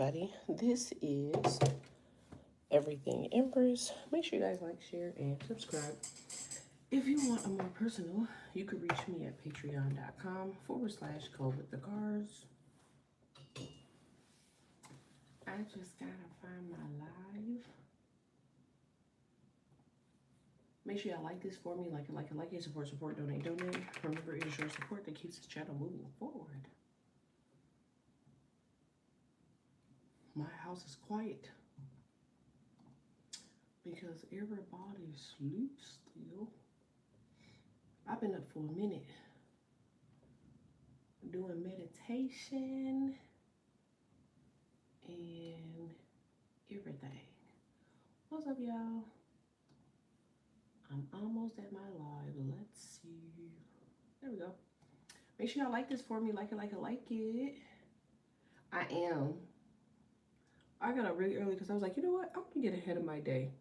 Buddy, this is Everything Empress. Make sure you guys like, share, and subscribe. If you want a more personal, you can reach me at patreon.com/Code with the Cars. I just gotta find my live. Make sure y'all like this for me. Like it, support, donate. Remember, it is your support that keeps this channel moving forward. My house is quiet because everybody sleeps still. I've been up for a minute doing meditation and everything. What's up, y'all? I'm almost at my live. Let's see. There we go. Make sure y'all like this for me. Like it. I am. I got up really early because I was like, you know what? I'm going to get ahead of my day.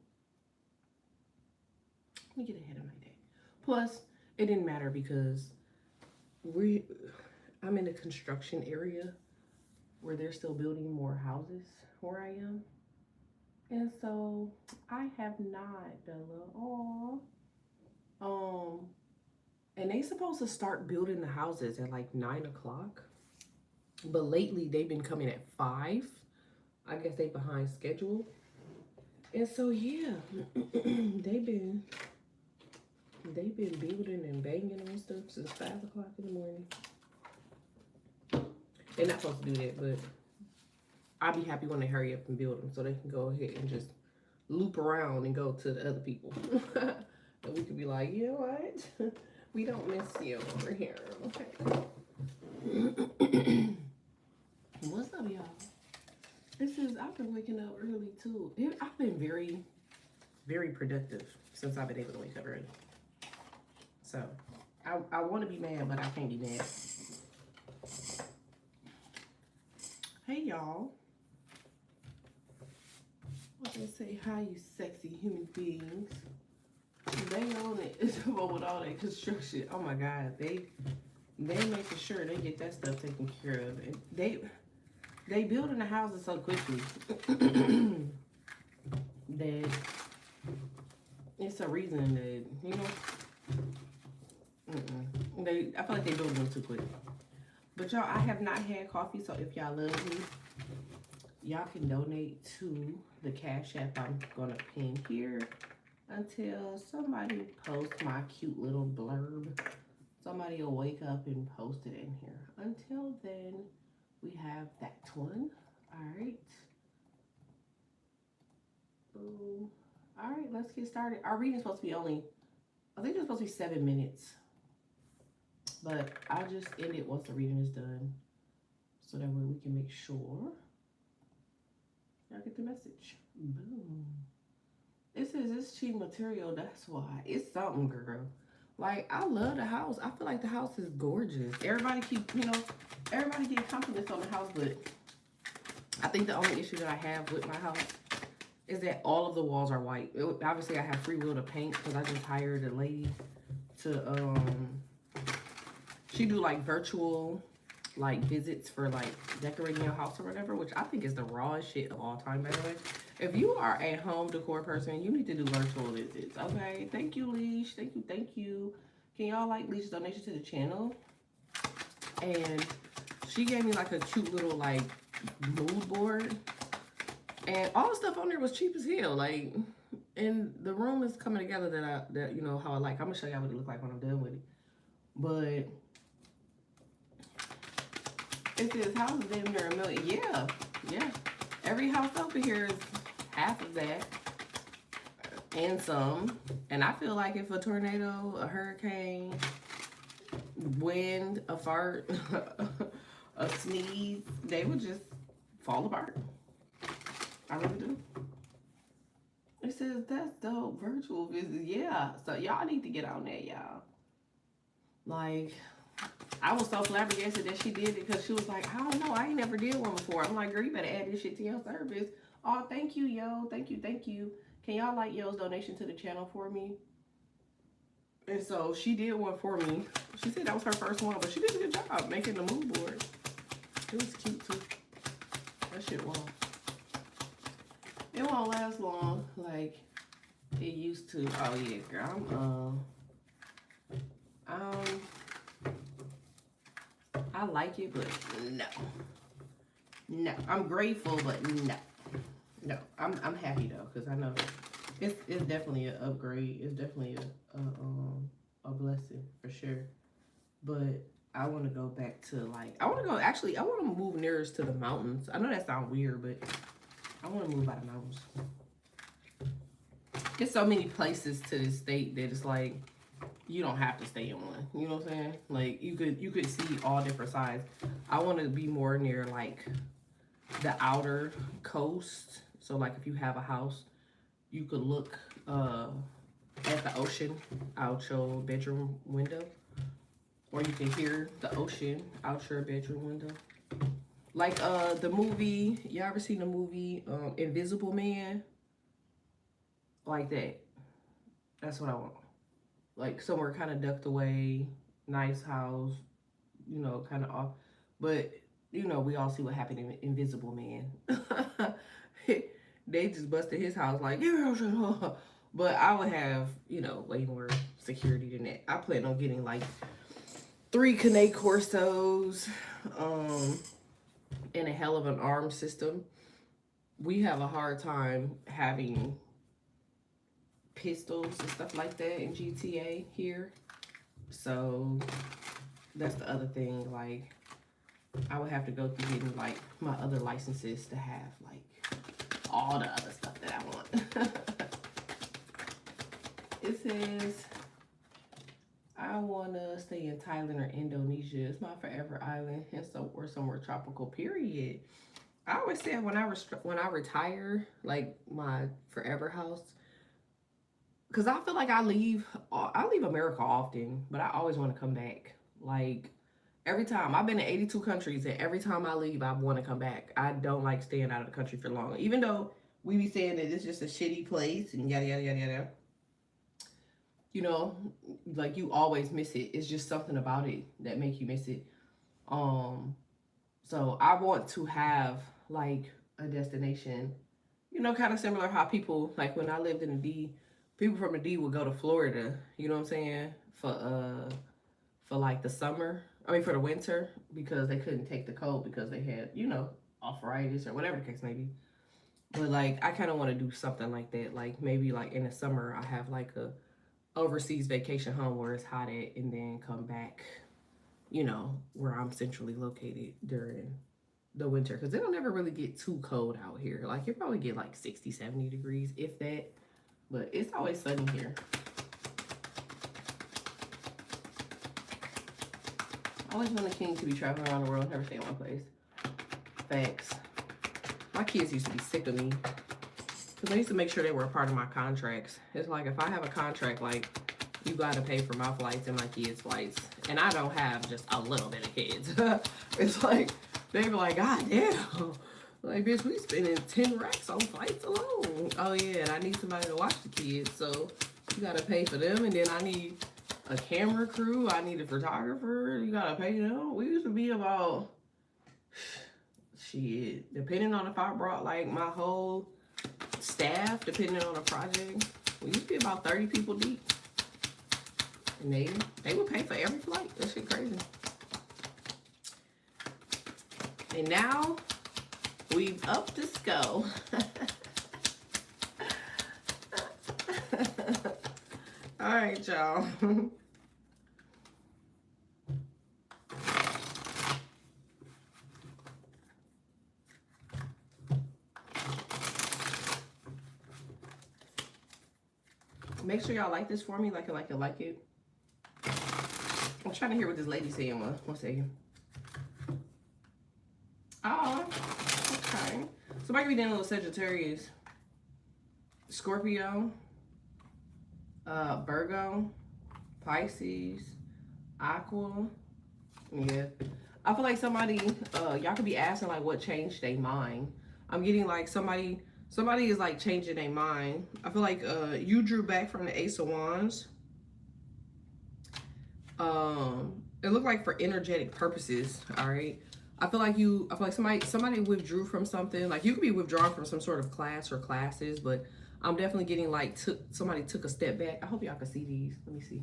Plus, it didn't matter because I'm in a construction area where they're still building more houses where I am. And so I have not, Bella. And they supposed to start building the houses at like 9 o'clock. But lately they've been coming at 5. I guess they behind schedule. And so yeah, they've been building and banging on stuff since 5 o'clock in the morning. They're not supposed to do that, but I'll be happy when they hurry up and build them so they can go ahead and just loop around and go to the other people. And we could be like, you know what? We don't miss you over here. Okay. What's up, y'all? I've been waking up early too. I've been very, very productive since I've been able to wake up early. So, I want to be mad, but I can't be mad. Hey, y'all. I was gonna say hi, you sexy human beings. They own it. It's about with all that construction. Oh my God, they making sure they get that stuff taken care of. And they building the houses so quickly that it's a reason that, you know, I feel like they building them too quick. But y'all, I have not had coffee, so if y'all love me, y'all can donate to the Cash App I'm gonna pin here until somebody posts my cute little blurb. Somebody will wake up and post it in here. Until then, we have that one. All right. Boom. All right, let's get started. Our reading's supposed to be I think it's supposed to be 7 minutes. But I'll just end it once the reading is done. So that way we can make sure y'all get the message. Boom. It says it's cheap material, that's why. It's something, girl. Like, I love the house. I feel like the house is gorgeous. Everybody get compliments on the house, but I think the only issue that I have with my house is that all of the walls are white. Obviously, I have free will to paint because I just hired a lady to, she do like virtual like visits for like decorating your house or whatever, which I think is the rawest shit of all time, by the way. If you are a home decor person, you need to do virtual visits, okay? Thank you, Leash. Thank you. Can y'all like Leash's donation to the channel? And she gave me like a cute little like mood board. And all the stuff on there was cheap as hell. Like, and the room is coming together that you know how I like. I'm gonna show y'all what it looks like when I'm done with it. But it says houses damn near $1 million. Yeah. Every house over here is half of that and some. And I feel like if a tornado, a hurricane, wind, a fart, a sneeze, they would just fall apart. I really do. It says that's dope. Virtual visits. Yeah. So y'all need to get on that, y'all. Like, I was so flabbergasted that she did it because she was like, I don't know, I ain't never did one before. I'm like, girl, you better add this shit to your service. Oh, thank you, yo. Thank you. Can y'all like yo's donation to the channel for me? And so she did one for me. She said that was her first one, but she did a good job making the mood board. It was cute too. That shit won't. It won't last long like it used to. Oh yeah, girl. I like it, but no. No. I'm grateful, but no. No. I'm happy though, because I know it's definitely an upgrade. It's definitely a blessing for sure. But I want to go back to like I want to move nearest to the mountains. I know that sounds weird, but I want to move out of mountains. There's so many places to this state that it's like you don't have to stay in one. You know what I'm saying? Like you could see all different sides. I want to be more near like the outer coast. So like if you have a house, you could look at the ocean out your bedroom window. Or you can hear the ocean out your bedroom window. Like the movie, y'all ever seen the movie Invisible Man? Like that. That's what I want. Like somewhere kind of ducked away, nice house, you know, kind of off. But, you know, we all see what happened in Invisible Man. They just busted his house like, yeah. But I would have, you know, way more security than that. I plan on getting like 3 Canet Corsos, and a hell of an arm system. We have a hard time having pistols and stuff like that in GTA here. So that's the other thing. Like I would have to go through getting like my other licenses to have like all the other stuff that I want. It says I want to stay in Thailand or Indonesia. It's my forever island, or somewhere tropical. Period. I always said when I retire, like my forever house, because I feel like I leave America often, but I always want to come back. Like every time I've been to 82 countries, and every time I leave, I want to come back. I don't like staying out of the country for long, even though we be saying that it's just a shitty place and yada yada yada yada. You know, like you always miss it. It's just something about it that make you miss it. So I want to have like a destination, you know, kind of similar how people like when I lived in the D, people from the D would go to Florida, you know what I'm saying, for like the summer. I mean for the winter, because they couldn't take the cold because they had, you know, arthritis or whatever the case may be. But like I kind of want to do something like that. Like maybe like in the summer I have like a overseas vacation home where it's hot at, and then come back, you know, where I'm centrally located during the winter, because it'll never really get too cold out here. Like it probably get like 60, 70 degrees, if that, but it's always sunny here. I always want a king to be traveling around the world, never stay in one place. Thanks. My kids used to be sick of me, because I used to make sure they were a part of my contracts. It's like if I have a contract, like you got to pay for my flights and my kids' flights. And I don't have just a little bit of kids. It's like, they be like, God damn. Like, bitch, we spending 10 racks on flights alone. Oh, yeah, and I need somebody to watch the kids. So you got to pay for them. And then I need a camera crew. I need a photographer. You got to pay them. We used to be about, shit, depending on if I brought, like, my whole staff, depending on the project, we used to be about 30 people deep. And they would pay for every flight. That shit crazy. And now we've upped the score. All right, y'all. Make sure y'all like this for me, like it. I'm trying to hear what this lady's saying. One second. Oh, okay. Somebody could be dealing with Sagittarius, Scorpio, Virgo, Pisces, Aqua. Yeah. I feel like somebody, y'all could be asking like what changed their mind. I'm getting like somebody is like changing their mind. I feel like you drew back from the Ace of Wands. It looked like for energetic purposes, all right? I feel like somebody withdrew from something. Like you could be withdrawn from some sort of class or classes, but I'm definitely getting like somebody took a step back. I hope y'all can see these. Let me see.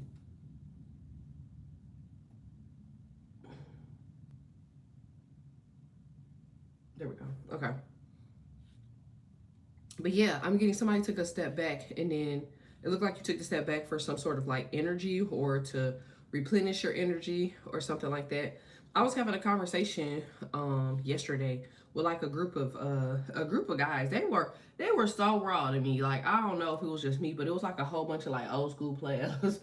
There we go. Okay. But yeah, I'm getting somebody took a step back, and then it looked like you took the step back for some sort of like energy or to replenish your energy or something like that. I was having a conversation yesterday with like a group of guys. They were so raw to me. Like I don't know if it was just me, but it was like a whole bunch of like old school players.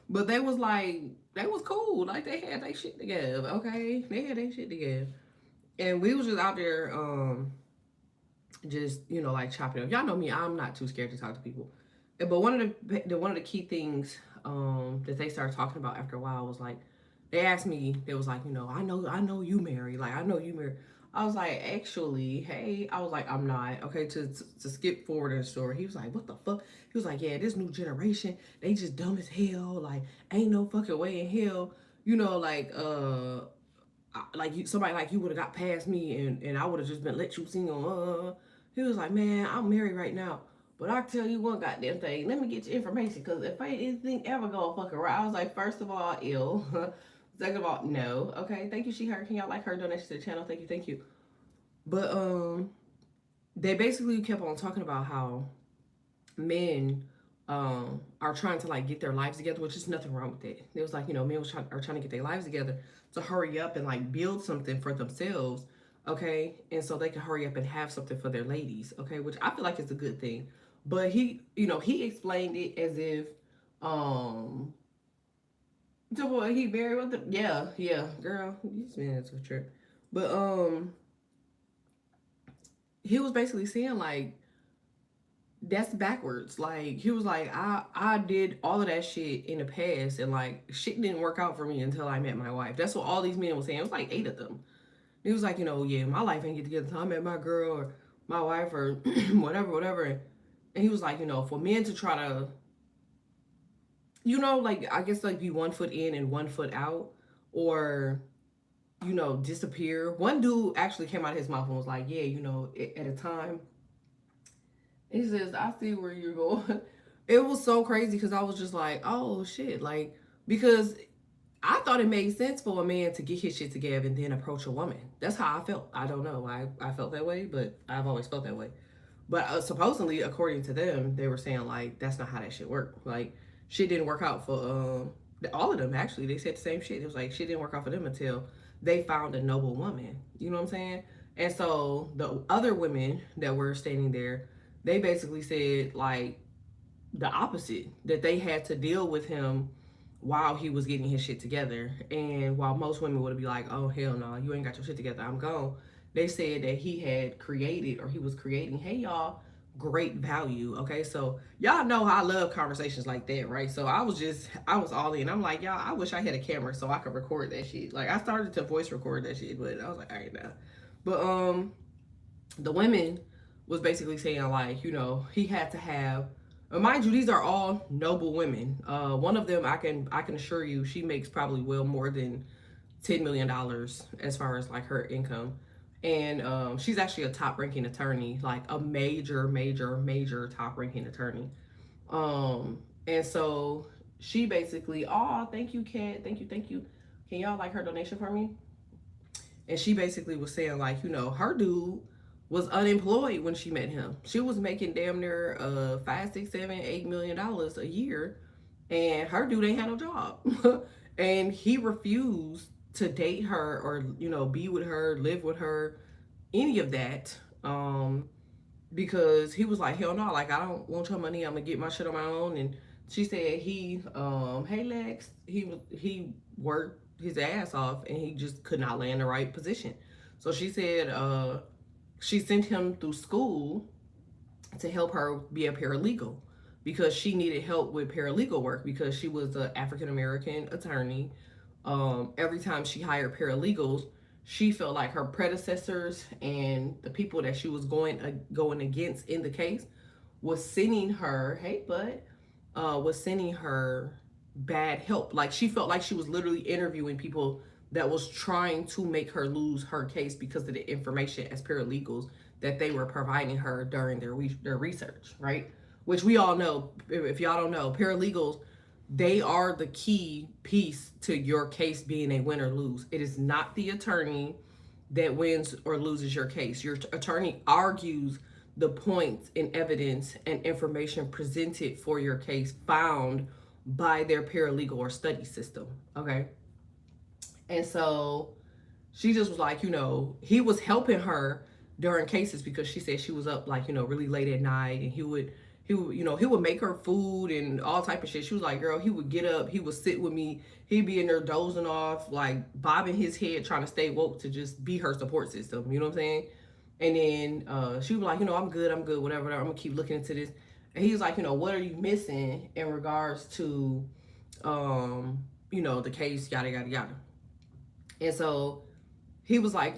But they was like they was cool. Like they had their shit together. Okay, they had their shit together, and we was just out there just like chopping up. Y'all know me, I'm not too scared to talk to people. But one of the key things that they started talking about after a while was like they asked me, they was like, I know you married, like I know you married. I was like, actually, hey, I was like, I'm not. Okay, to skip forward in the story, he was like, what the fuck? He was like, yeah, this new generation, they just dumb as hell. Like, ain't no fucking way in hell, like like somebody like you would have got past me and I would have just been let you sing on. He was like, man, I'm married right now, but I tell you one goddamn thing. Let me get your information, cause if ain't anything ever gonna fuck around, I was like, first of all, ill. Second of all, no. Okay, thank you, she her. Can y'all like her donation to the channel? Thank you, thank you. But they basically kept on talking about how men are trying to like get their lives together, which is nothing wrong with it. It was like, men are trying to get their lives together to hurry up and like build something for themselves, okay? And so they can hurry up and have something for their ladies, okay? Which I feel like is a good thing. But he explained it as if, to what he married with them. Yeah, yeah, girl, this man is a trip. But he was basically saying like, that's backwards. Like he was like, I did all of that shit in the past, and like shit didn't work out for me until I met my wife. That's what all these men was saying. It was like 8 of them. He was like, yeah, my life ain't get together until I met my girl or my wife or whatever, whatever. And he was like, for men to try to, like I guess like be 1 foot in and 1 foot out, or disappear. One dude actually came out of his mouth and was like, yeah, at a time. He says, I see where you're going. It was so crazy because I was just like, oh shit. Like, because I thought it made sense for a man to get his shit together and then approach a woman. That's how I felt. I don't know why I felt that way, but I've always felt that way. But supposedly, according to them, they were saying like that's not how that shit worked. Like shit didn't work out for all of them. Actually, they said the same shit. It was like shit didn't work out for them until they found a noble woman. You know what I'm saying? And so the other women that were standing there, they basically said like the opposite, that they had to deal with him while he was getting his shit together. And while most women would be like, oh hell no, you ain't got your shit together, I'm gone, they said that he had created, or he was creating, hey y'all, great value. Okay, so y'all know how I love conversations like that, right? So I was all in. I'm like, y'all, I wish I had a camera so I could record that shit. Like I started to voice record that shit, but I was like, all right now. But the women was basically saying like, he had to have, mind you, these are all noble women. One of them, I can assure you, she makes probably well more than $10 million as far as like her income, and she's actually a top ranking attorney, like a major, major, major top ranking attorney. And so she basically, oh, thank you, Kat, thank you, thank you. Can y'all like her donation for me? And she basically was saying like, her dude was unemployed when she met him. She was making damn near $5, 6, 7, 8 million a year, and her dude ain't had no job. And he refused to date her or be with her, live with her, any of that. Because he was like, hell no, like I don't want your money. I'm gonna get my shit on my own. And she said hey Lex, he worked his ass off and he just could not land the right position. So she said she sent him through school to help her be a paralegal because she needed help with paralegal work because she was an African American attorney. Every time she hired paralegals, she felt like her predecessors and the people that she was going against in the case was sending her, hey bud, was sending her bad help. Like she felt like she was literally interviewing people that was trying to make her lose her case because of the information as paralegals that they were providing her during their research, right? Which we all know, if y'all don't know, paralegals, they are the key piece to your case being a win or lose. It is not the attorney that wins or loses your case. Your attorney argues the points and evidence and information presented for your case found by their paralegal or study system. Okay. And so she just was like, he was helping her during cases because she said she was up like, really late at night, and he would, he would make her food and all type of shit. She was like, girl, he would get up, he would sit with me, he'd be in there dozing off, like bobbing his head, trying to stay woke to just be her support system. You know what I'm saying? And then she was like, I'm good, whatever. I'm gonna keep looking into this. And he was like, what are you missing in regards to, the case, yada, yada, yada. And so he was like,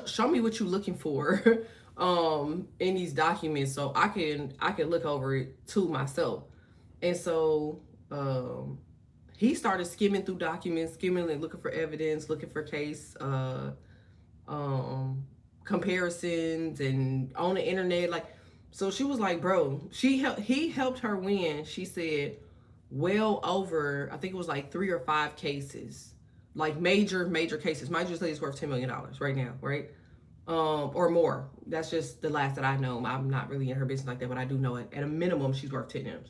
show me what you're looking for in these documents so I can look over it to myself. And so he started skimming through documents, and looking for evidence, looking for case comparisons and on the internet. Like, so she was like, bro, he helped her win, she said, well over, I think it was like 3 or 5 cases, like major cases. Mind you, this lady's worth $10 million right now, right? Or more. That's just the last that I know. I'm not really in her business like that, but I do know it. At a minimum, she's worth 10 M's.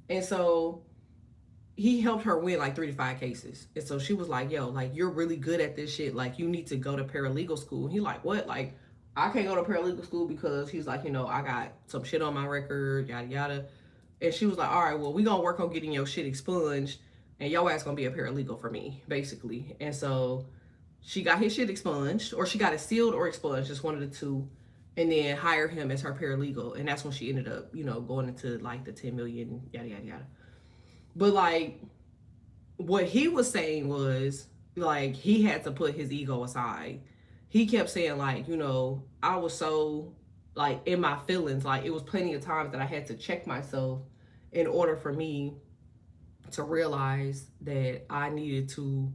And so he helped her win like 3 to 5 cases. And so she was like, yo, like, you're really good at this shit. Like, you need to go to paralegal school. And he like, what? Like, I can't go to paralegal school because he's like, I got some shit on my record, yada, yada. And she was like, all right, well, we gonna work on getting your shit expunged, and your ass gonna be a paralegal for me, basically. And so she got his shit expunged, or she got it sealed or expunged, just one of the two, and then hired him as her paralegal. And that's when she ended up, going into like the 10 million, yada, yada, yada. But like, what he was saying was, like, he had to put his ego aside. He kept saying, like, I was so, like, in my feelings. Like, it was plenty of times that I had to check myself in order for me to realize that I needed to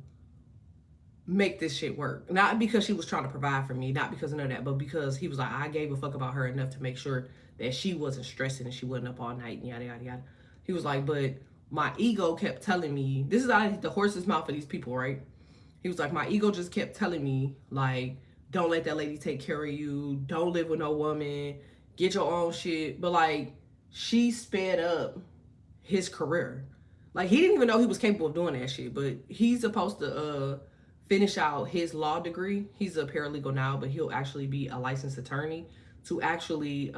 make this shit work. Not because she was trying to provide for me, not because of none of that, but because he was like, I gave a fuck about her enough to make sure that she wasn't stressing and she wasn't up all night and yada, yada, yada. He was like, but my ego kept telling me, this is out of the horse's mouth of these people, right? He was like, my ego just kept telling me, like, don't let that lady take care of you. Don't live with no woman. Get your own shit. But, like, she sped up his career. Like, he didn't even know he was capable of doing that shit. But he's supposed to finish out his law degree. He's a paralegal now, but he'll actually be a licensed attorney to actually,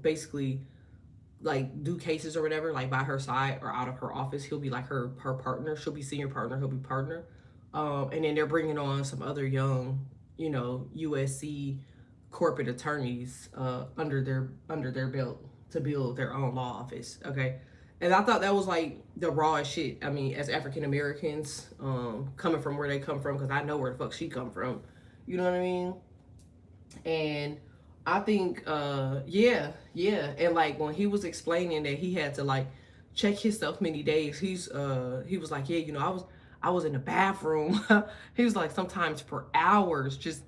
basically, like, do cases or whatever, like, by her side or out of her office. He'll be like her partner. She'll be senior partner. He'll be partner. And then they're bringing on some other young, USC corporate attorneys under their belt to build their own law office. Okay. And I thought that was like the rawest shit. I mean, as African Americans, coming from where they come from, because I know where the fuck she come from. You know what I mean? And I think, yeah. And like, when he was explaining that he had to like check himself many days, he was like, yeah, I was in the bathroom. He was like, sometimes for hours, just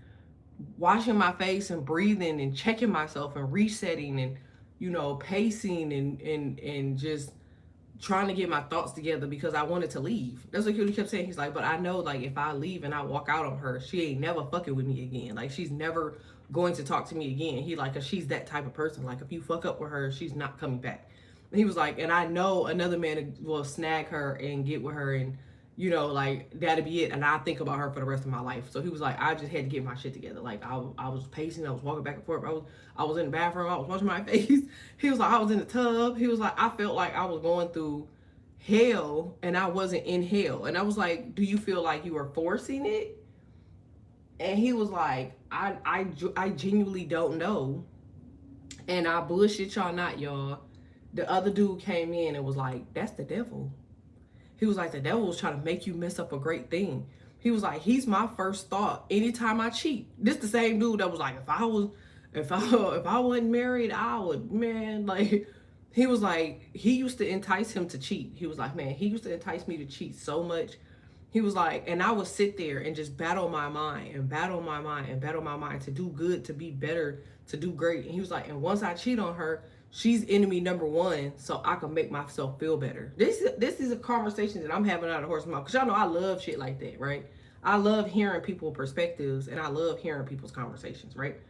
washing my face and breathing and checking myself and resetting and, pacing and just trying to get my thoughts together because I wanted to leave. That's what he kept saying. He's like, but I know, like, if I leave and I walk out on her, she ain't never fucking with me again. Like, she's never going to talk to me again. He like, 'cause she's that type of person. Like, if you fuck up with her, she's not coming back. And he was like, and I know another man will snag her and get with her and, like, that'll be it. And I think about her for the rest of my life. So he was like, I just had to get my shit together. Like, I was pacing, I was walking back and forth. I was in the bathroom, I was washing my face. He was like, I was in the tub. He was like, I felt like I was going through hell and I wasn't in hell. And I was like, do you feel like you were forcing it? And he was like, I genuinely don't know. And I bullshit y'all not, y'all. The other dude came in and was like, that's the devil. He was like, the devil was trying to make you mess up a great thing. He was like, he's my first thought anytime I cheat. This the same dude that was like, if I wasn't married, I would, man, like, he was like, he used to entice him to cheat. He was like, man, he used to entice me to cheat so much He was like, and I would sit there and just battle my mind and battle my mind and battle my mind to do good, to be better, to do great. And he was like, and once I cheat on her, she's enemy number one, so I can make myself feel better. This is a conversation that I'm having out of horse's mouth, because y'all know I love shit like that, right? I love hearing people's perspectives and I love hearing people's conversations, right?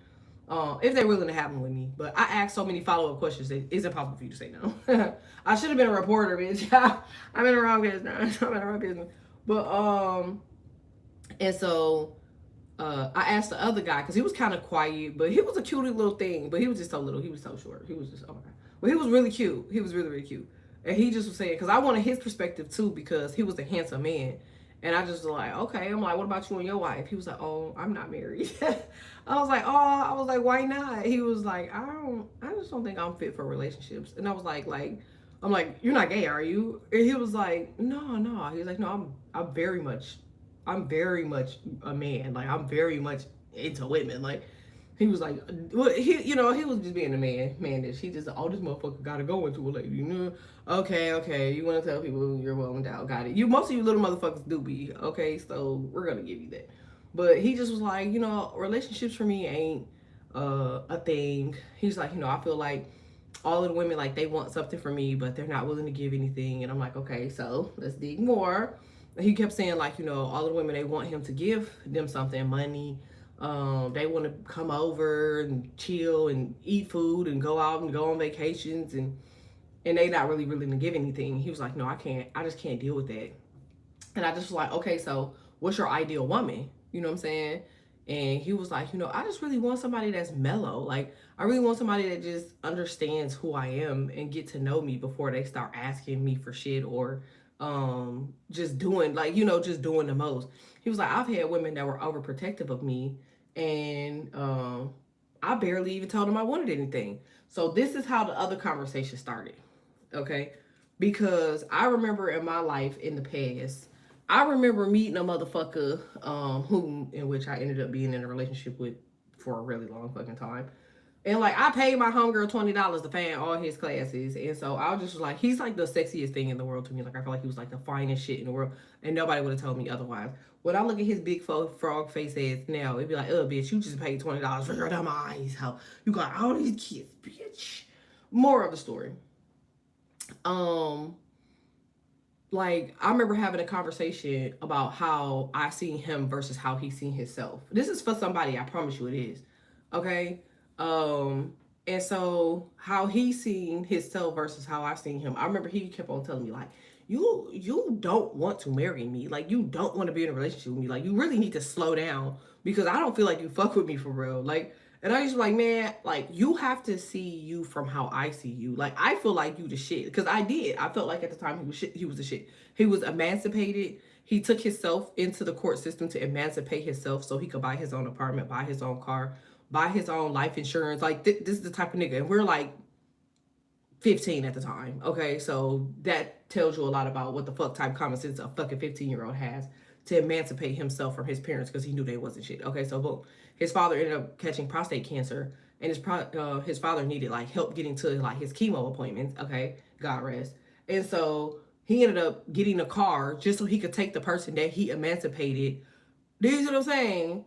If they're willing to have them with me. But I asked so many follow up questions that it's impossible for you to say no. I should have been a reporter, bitch. I'm in the wrong business. I'm in the wrong business. But and so I asked the other guy, because he was kind of quiet, but he was a cute little thing. But he was just so little. He was so short. He was just, oh my god. Well, he was really cute. He was really, really cute. And he just was saying, because I wanted his perspective too, because he was a handsome man. And I just was like, okay. I'm like, what about you and your wife? He was like, oh, I'm not married. I was like, why not? He was like, I just don't think I'm fit for relationships. And I was like, I'm like, you're not gay, are you? And he was like, no. He was like, no, I'm very much a man. Like, I'm very much into women. Like, he was like, well, he was just being a manish. He just, oh, this motherfucker gotta go into a lady. You know? Okay. You want to tell people you're well endowed. Got it. Most of you little motherfuckers do be. Okay, so we're gonna give you that. But he just was like, relationships for me ain't a thing. He's like, I feel like all of the women, like, they want something from me, but they're not willing to give anything. And I'm like, okay, so let's dig more. And he kept saying, like, all of the women, they want him to give them something, money. They want to come over and chill and eat food and go out and go on vacations, and they not really willing to give anything. He was like, no, I just can't deal with that. And I just was like, okay, so what's your ideal woman? You know what I'm saying? And he was like, I just really want somebody that's mellow. Like, I really want somebody that just understands who I am and get to know me before they start asking me for shit, or just doing, like, just doing the most. He was like, I've had women that were overprotective of me, and I barely even told them I wanted anything. So this is how the other conversation started, okay? Because I remember in my life in the past, I remember meeting a motherfucker in which I ended up being in a relationship with for a really long fucking time. And, like, I paid my homegirl $20 to fan all his classes. And so I was just like, he's like the sexiest thing in the world to me. Like, I feel like he was like the finest shit in the world. And nobody would have told me otherwise. When I look at his big frog face ass now, it'd be like, oh, bitch, you just paid $20 for your dumb eyes. How you got all these kids, bitch. More of the story. Like, I remember having a conversation about how I seen him versus how he seen himself. This is for somebody, I promise you it is. Okay? And so how he seen himself versus how I seen him. I remember he kept on telling me, like, you don't want to marry me. Like, you don't want to be in a relationship with me. Like, you really need to slow down, because I don't feel like you fuck with me for real. Like, and I used to be like, man, like, you have to see you from how I see you. Like, I feel like you the shit. Because I did. I felt like at the time he was shit. He was the shit. He was emancipated. He took himself into the court system to emancipate himself so he could buy his own apartment, buy his own car, buy his own life insurance. Like, this is the type of nigga. And we're like 15 at the time. Okay, so that tells you a lot about what the fuck type common sense a fucking 15-year-old has to emancipate himself from his parents, because he knew they wasn't shit. Okay, so boom. His father ended up catching prostate cancer, and his father needed, like, help getting to, like, his chemo appointments. Okay, God rest. And so he ended up getting a car just so he could take the person that he emancipated, do you see what I'm saying,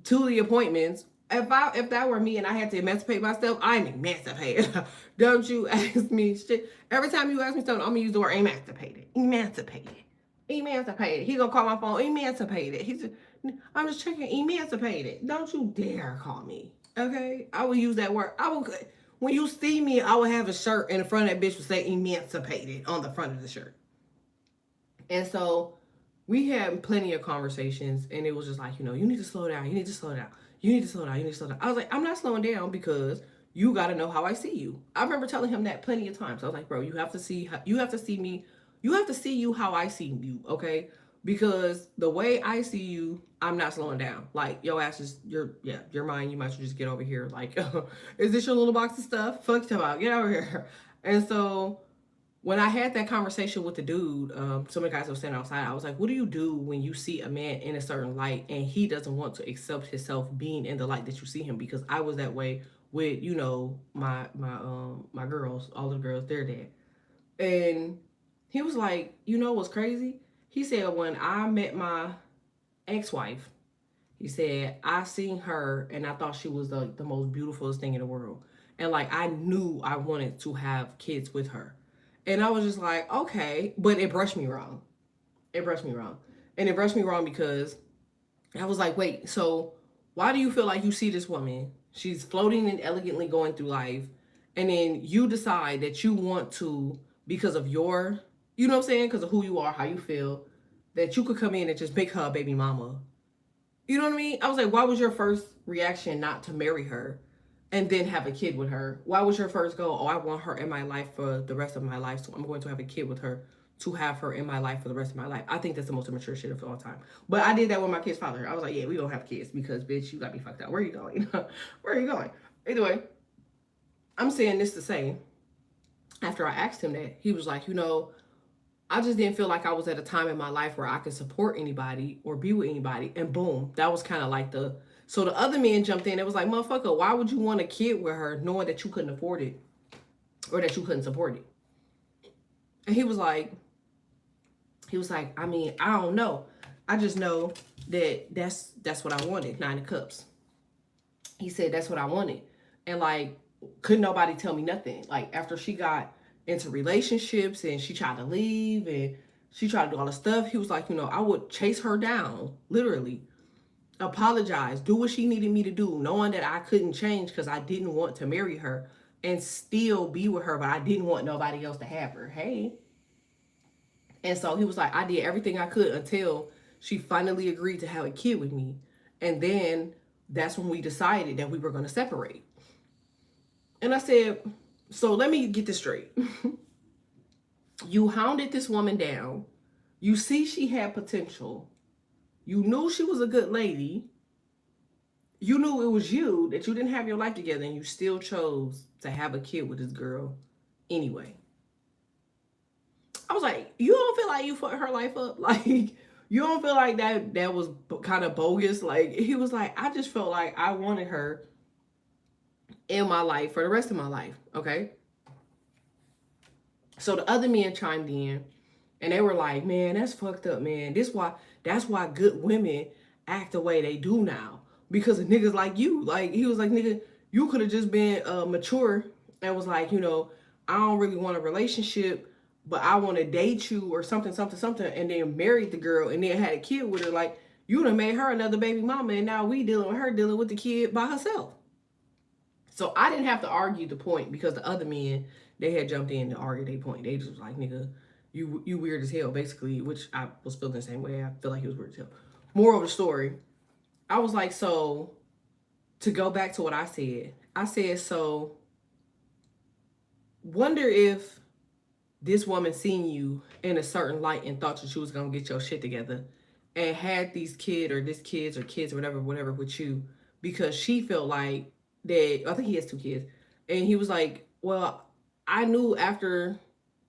to the appointments. If that were me and I had to emancipate myself, I'm emancipated. Don't you ask me shit. Every time you ask me something, I'm gonna use the word emancipated. Emancipated. He gonna call my phone emancipated. I'm just checking emancipated. Don't you dare call me. Okay? I will use that word. When you see me, I will have a shirt and the front of that bitch will say emancipated on the front of the shirt. And so we had plenty of conversations, and it was just like, you need to slow down. You need to slow down. You need to slow down. You need to slow down. I was like, I'm not slowing down, because you got to know how I see you. I remember telling him that plenty of times. I was like, bro, you have to see me. You have to see you how I see you, okay? Because the way I see you, I'm not slowing down. Like, your ass is, your mind, you might as well just get over here. Like, is this your little box of stuff? Fuck you about, get over here. And so when I had that conversation with the dude, some of the guys were standing outside, I was like, what do you do when you see a man in a certain light and he doesn't want to accept himself being in the light that you see him? Because I was that way with, my girls, all the girls, their dad. And he was like, what's crazy? He said, when I met my ex-wife, he said, I seen her and I thought she was the most beautifulest thing in the world. And like, I knew I wanted to have kids with her. And I was just like, okay. But it brushed me wrong. It brushed me wrong. And it brushed me wrong because I was like, wait, so why do you feel like you see this woman? She's floating and elegantly going through life. And then you decide that you want to, because of your, you know what I'm saying? Because of who you are, how you feel, that you could come in and just make her a baby mama. You know what I mean? I was like, why was your first reaction not to marry her and then have a kid with her? Why was your first goal, oh, I want her in my life for the rest of my life, so I'm going to have a kid with her to have her in my life for the rest of my life? I think that's the most immature shit of all time. But I did that with my kid's father. I was like, yeah, we don't have kids because, bitch, you got me fucked up. Where are you going? Where are you going? Anyway, I'm saying this to say, after I asked him that, he was like, I just didn't feel like I was at a time in my life where I could support anybody or be with anybody. And boom, that was kind of like so the other man jumped in. It was like, motherfucker, why would you want a kid with her knowing that you couldn't afford it or that you couldn't support it? And he was like, I mean, I don't know. I just know that that's what I wanted. 9 of Cups. He said, that's what I wanted. And like, couldn't nobody tell me nothing. Like after she got into relationships and she tried to leave and she tried to do all the stuff, he was like, I would chase her down, literally, apologize, do what she needed me to do, knowing that I couldn't change because I didn't want to marry her and still be with her, but I didn't want nobody else to have her. Hey. And so he was like, I did everything I could until she finally agreed to have a kid with me. And then that's when we decided that we were going to separate. And I said, so let me get this straight. You hounded this woman down. You see she had potential. You knew she was a good lady. You knew it was you, that you didn't have your life together, and you still chose to have a kid with this girl anyway. I was like, you don't feel like you fucked her life up? Like, you don't feel like that was kind of bogus? Like, he was like, I just felt like I wanted her in my life for the rest of my life, okay? So the other men chimed in, and they were like, man, that's fucked up, man. That's why good women act the way they do now. Because of niggas like you. Like, he was like, nigga, you could have just been mature and was like, I don't really want a relationship, but I want to date you or something, and then married the girl and then had a kid with her. Like, you done made her another baby mama, and now we dealing with her dealing with the kid by herself. So I didn't have to argue the point because the other men, they had jumped in to argue their point. They just was like, nigga, you weird as hell, basically, which I was feeling the same way. I feel like he was weird as hell. Moral of the story, I was like, so to go back to what I said, so wonder if this woman seen you in a certain light and thought that you was going to get your shit together and had these kids or whatever with you because she felt like that. I think he has 2 kids. And he was like, well, I knew after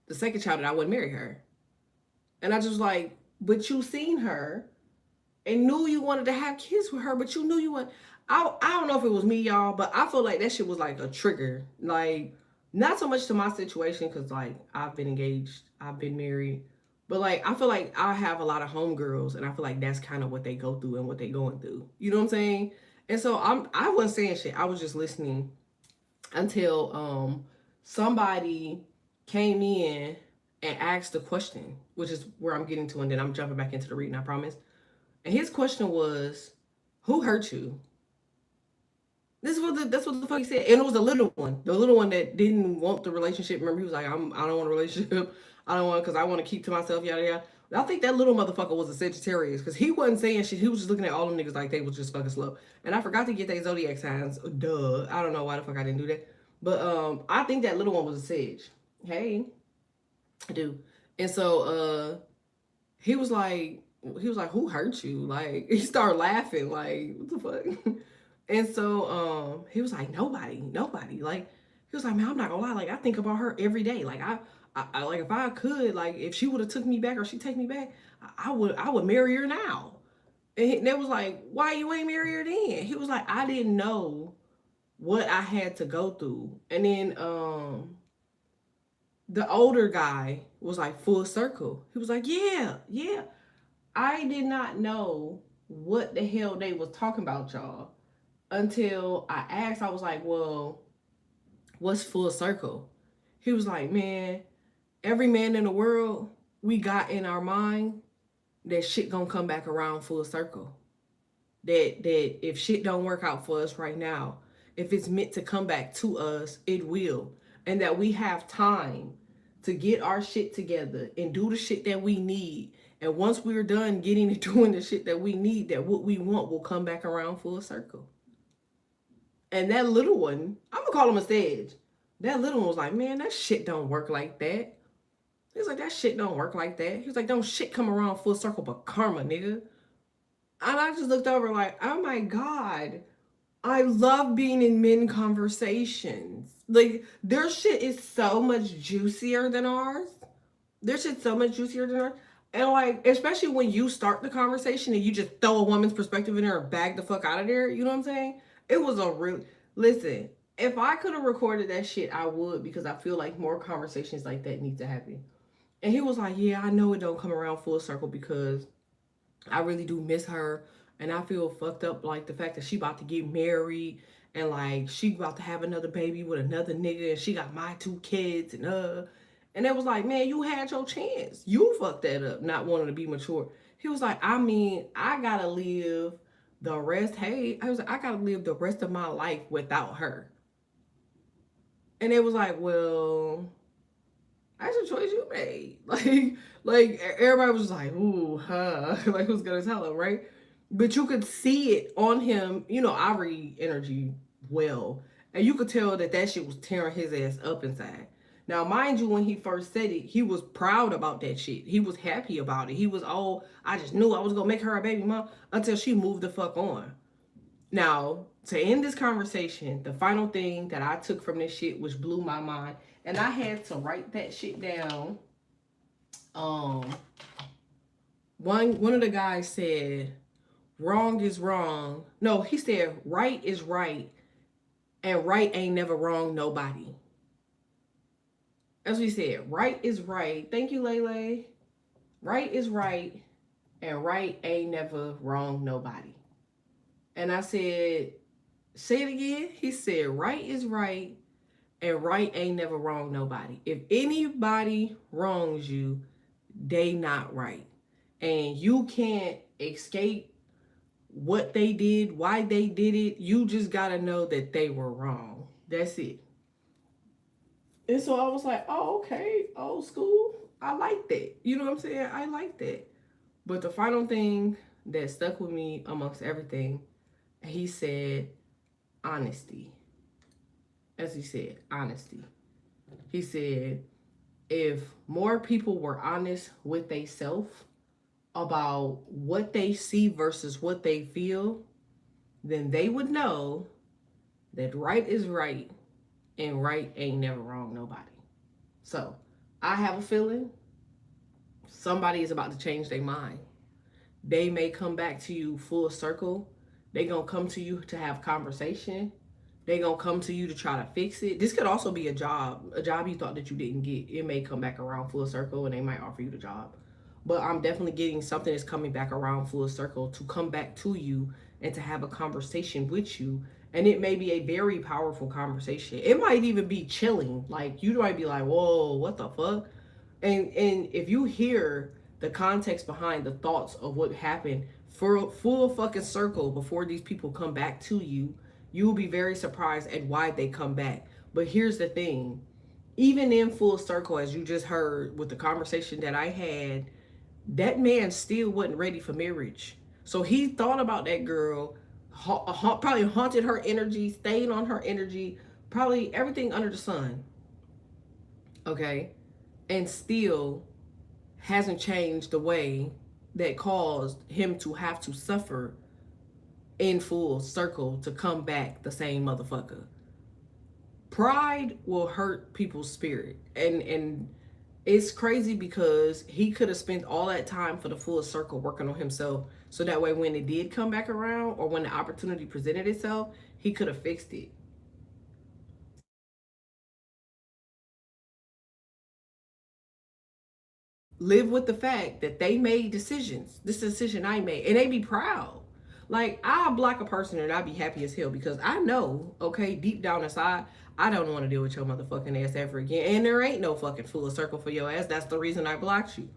the second child that I wouldn't marry her. And I just was like, but you seen her and knew you wanted to have kids with her, but you knew you want. I don't know if it was me, y'all, but I feel like that shit was like a trigger. Like, not so much to my situation, because like I've been engaged, I've been married, but like I feel like I have a lot of homegirls, and I feel like that's kind of what they go through and what they going through. You know what I'm saying? And so I wasn't saying shit. I was just listening until somebody came in and asked a question, which is where I'm getting to, and then I'm jumping back into the reading, I promise. And his question was, who hurt you? That's what the fuck he said. And it was the little one that didn't want the relationship. Remember, he was like, I don't want a relationship. I don't want, because I want to keep to myself, yada, yada. I think that little motherfucker was a Sagittarius, because he wasn't saying shit. He was just looking at all them niggas like they was just fucking slow. And I forgot to get their zodiac signs. Duh. I don't know why the fuck I didn't do that. But I think that little one was a Sag. Hey. I do. And so he was like, who hurt you? Like, he started laughing, like, what the fuck? And so he was like, nobody. Like, he was like, man, I'm not gonna lie, like, I think about her every day. Like, I like, if I could, like, if she would have took me back or she take me back, I would marry her now. And they was like, why you ain't marry her then? He was like, I didn't know what I had to go through. And then the older guy was like, full circle. He was like, yeah. I did not know what the hell they was talking about, y'all, until I asked. I was like, well, what's full circle? He was like, man, every man in the world we got in our mind that shit gonna come back around full circle. That if shit don't work out for us right now, if it's meant to come back to us, it will. And that we have time to get our shit together and do the shit that we need. And once we're done getting and doing the shit that we need, that what we want will come back around full circle. And that little one, I'm gonna call him a stage. That little one was like, man, that shit don't work like that. He was like, that shit don't work like that. He was like, don't shit come around full circle but karma, nigga. And I just looked over like, oh my God. I love being in men conversations. Like, their shit is so much juicier than ours. Their shit's so much juicier than ours. And like, especially when you start the conversation and you just throw a woman's perspective in there and bag the fuck out of there, you know what I'm saying? It was a real listen. If I could have recorded that shit, I would, because I feel like more conversations like that need to happen. And he was like, yeah, I know it don't come around full circle because I really do miss her. And I feel fucked up, like the fact that she about to get married and like she about to have another baby with another nigga and she got my two kids and it was like, man, you had your chance. You fucked that up, not wanting to be mature. He was like, I mean, I gotta live the rest. Hey, I was like, I gotta live the rest of my life without her. And it was like, well, that's a choice you made. Like everybody was like, ooh, huh. Like who's gonna tell him, right? But you could see it on him. You know, I read energy well. And you could tell that that shit was tearing his ass up inside. Now, mind you, when he first said it, he was proud about that shit. He was happy about it. He was, oh, I just knew I was gonna make her a baby mom until she moved the fuck on. Now, to end this conversation, the final thing that I took from this shit, which blew my mind, and I had to write that shit down. Um, one of the guys said, "Wrong is wrong." No, he said, "Right is right, and right ain't never wrong nobody." That's what he said. Right is right. Thank you, Lele. Right is right, and right ain't never wrong nobody. And I said, say it again. He said, right is right, and right ain't never wrong nobody. If anybody wrongs you, they not right. And you can't escape what they did, why they did it. You just gotta know that they were wrong. That's it. And so I was like, oh, okay, old school. I like that. You know what I'm saying? I like that. But the final thing that stuck with me amongst everything, he said, honesty. As he said, honesty. He said, if more people were honest with themselves about what they see versus what they feel, then they would know that right is right and right ain't never wrong nobody. So I have a feeling somebody is about to change their mind. They may come back to you full circle. They gonna come to you to have conversation. They gonna come to you to try to fix it. This could also be a job you thought that you didn't get. It may come back around full circle and they might offer you the job. But I'm definitely getting something that's coming back around full circle to come back to you and to have a conversation with you. And it may be a very powerful conversation. It might even be chilling. Like you might be like, whoa, what the fuck? And if you hear the context behind the thoughts of what happened for a full fucking circle before these people come back to you, you will be very surprised at why they come back. But here's the thing, even in full circle, as you just heard with the conversation that I had, that man still wasn't ready for marriage. So he thought about that girl, probably haunted her energy, stayed on her energy, probably everything under the sun. Okay. And still hasn't changed the way that caused him to have to suffer in full circle to come back the same motherfucker. Pride will hurt people's spirit. And it's crazy because he could have spent all that time for the full circle working on himself. So that way when it did come back around or when the opportunity presented itself, he could have fixed it. live with the fact that they made decisions. This decision I made, and they be proud. Like, I'll block a person and I'll be happy as hell because I know, okay, deep down inside, I don't want to deal with your motherfucking ass ever again. And there ain't no fucking full circle for your ass. That's the reason I blocked you.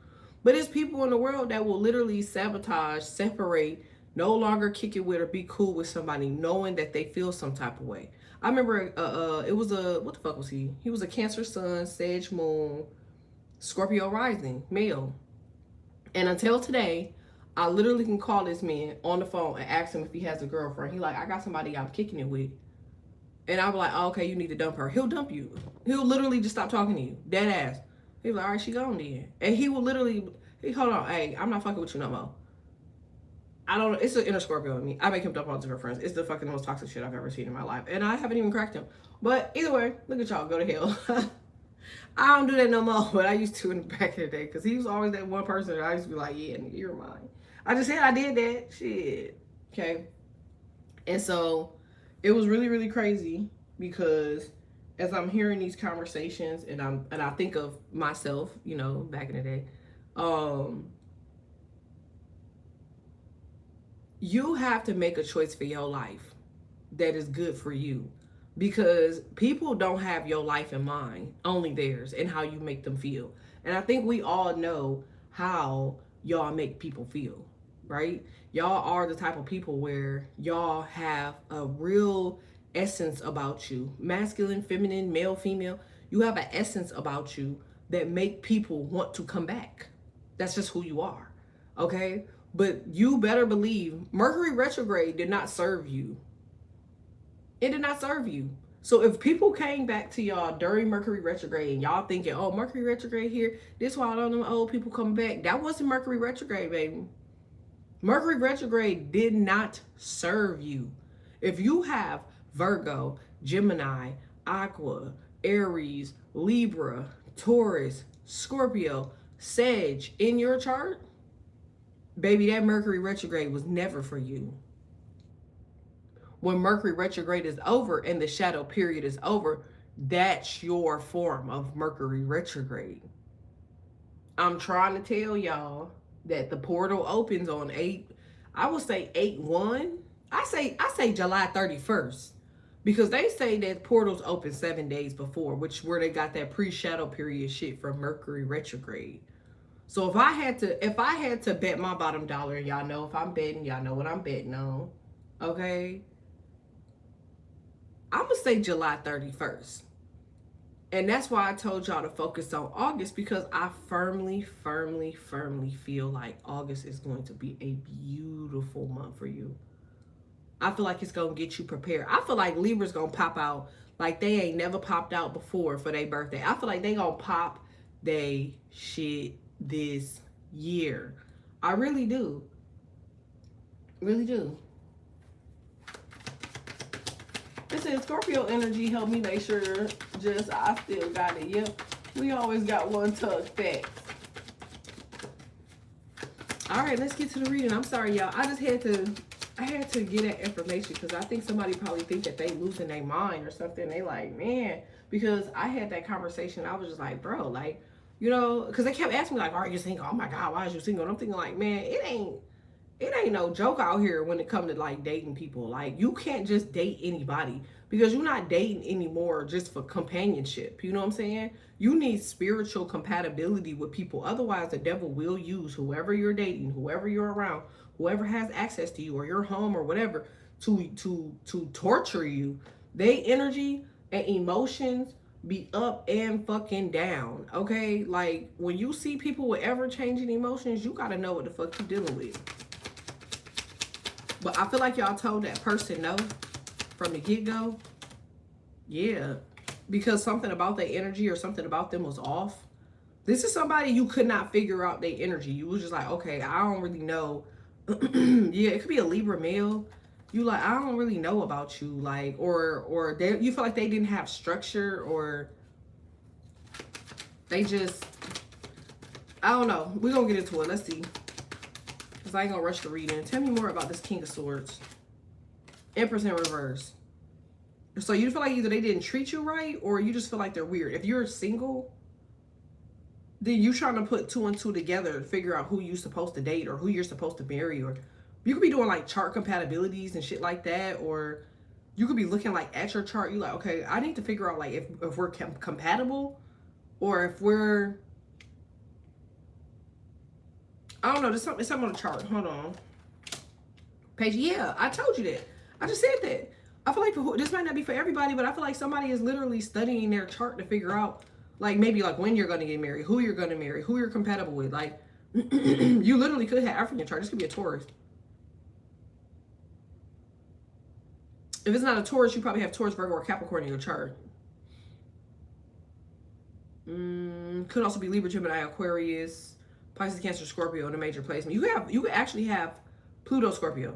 But it's people in the world that will literally sabotage, separate, no longer kick it with or be cool with somebody knowing that they feel some type of way. I remember it was a, what the fuck was he? He was a Cancer Sun, Sag Moon, Scorpio rising, male. And until today, I literally can call this man on the phone and ask him if he has a girlfriend. He like, I got somebody I'm kicking it with. And I'll be like, oh, okay, you need to dump her. He'll dump you. He'll literally just stop talking to you. Dead ass. He's like, all right, she gone then. And he will literally, hold on, hey, I'm not fucking with you no more. I don't know. It's an inner Scorpio in me. I make him dump all different friends. It's the fucking most toxic shit I've ever seen in my life. And I haven't even cracked him. But either way, look at y'all. Go to hell. I don't do that no more, but I used to in the back of the day because he was always that one person that I used to be like, yeah, nigga, you're mine. I just said I did that. Shit. Okay. And so it was really, really crazy because as I'm hearing these conversations and I think of myself, you know, back in the day, you have to make a choice for your life that is good for you. Because people don't have your life in mind, only theirs and how you make them feel. And I think we all know how y'all make people feel, right? Y'all are the type of people where y'all have a real essence about you. Masculine, feminine, male, female. You have an essence about you that make people want to come back. That's just who you are, okay? But you better believe Mercury retrograde did not serve you. It did not serve you. So if people came back to y'all during Mercury retrograde and y'all thinking, oh, Mercury retrograde here, this why all them old people coming back. That wasn't Mercury retrograde, baby. Mercury retrograde did not serve you. If you have Virgo, Gemini, Aqua, Aries, Libra, Taurus, Scorpio, Sag in your chart, baby, that Mercury retrograde was never for you. When Mercury retrograde is over and the shadow period is over, that's your form of Mercury retrograde. I'm trying to tell y'all that the portal opens on 8, I would say 8/1. I say July 31st. Because they say that portals open 7 days before, which where they got that pre-shadow period shit from Mercury retrograde. So if I had to bet my bottom dollar, and y'all know if I'm betting, y'all know what I'm betting on. Okay? I'm going to say July 31st. And that's why I told y'all to focus on August, because I firmly feel like August is going to be a beautiful month for you. I feel like it's going to get you prepared. I feel like Libra's going to pop out like they ain't never popped out before for their birthday. I feel like they going to pop they shit this year. I really do. Really do. Listen, Scorpio energy helped me make sure I still got it. Yep. We always got one tug back. All right, let's get to the reading. I'm sorry, y'all. I had to get that information because I think somebody probably think that they losing their mind or something. They like, man, because I had that conversation. I was just like, bro, like, you know, because they kept asking me like, are you single? Oh my God, why is you single? And I'm thinking like, man, it ain't no joke out here when it comes to like dating people. Like, you can't just date anybody because you're not dating anymore just for companionship. You know what I'm saying? You need spiritual compatibility with people. Otherwise, the devil will use whoever you're dating, whoever you're around, whoever has access to you or your home or whatever to torture you. They energy and emotions be up and fucking down. Okay? Like, when you see people with ever-changing emotions, you gotta know what the fuck you're dealing with. But I feel like y'all told that person no from the get-go. Yeah. Because something about their energy or something about them was off. This is somebody you could not figure out their energy. You was just like, okay, I don't really know. Yeah, it could be a Libra male. You like, I don't really know about you. Like, or you feel like they didn't have structure, or they just, I don't know. We're going to get into it. Let's see. Because I ain't going to rush the reading. Tell me more about this King of Swords. Empress in reverse. So you feel like either they didn't treat you right, or you just feel like they're weird. If you're single, then you trying to put two and two together to figure out who you're supposed to date or who you're supposed to marry, or you could be doing like chart compatibilities and shit like that, or you could be looking like at your chart. You like, okay, I need to figure out like if we're compatible, or if we're, I don't know. There's something on the chart. Hold on. Page. Yeah, I told you that. I just said that. I feel like this might not be for everybody, but I feel like somebody is literally studying their chart to figure out, like, maybe like when you're going to get married, who you're going to marry, who you're compatible with. Like, you literally could have African chart. This could be a Taurus. If it's not a Taurus, you probably have Taurus, Virgo, or Capricorn in your chart. Could also be Libra, Gemini, Aquarius, Pisces, Cancer, Scorpio in a major placement. You could actually have Pluto, Scorpio.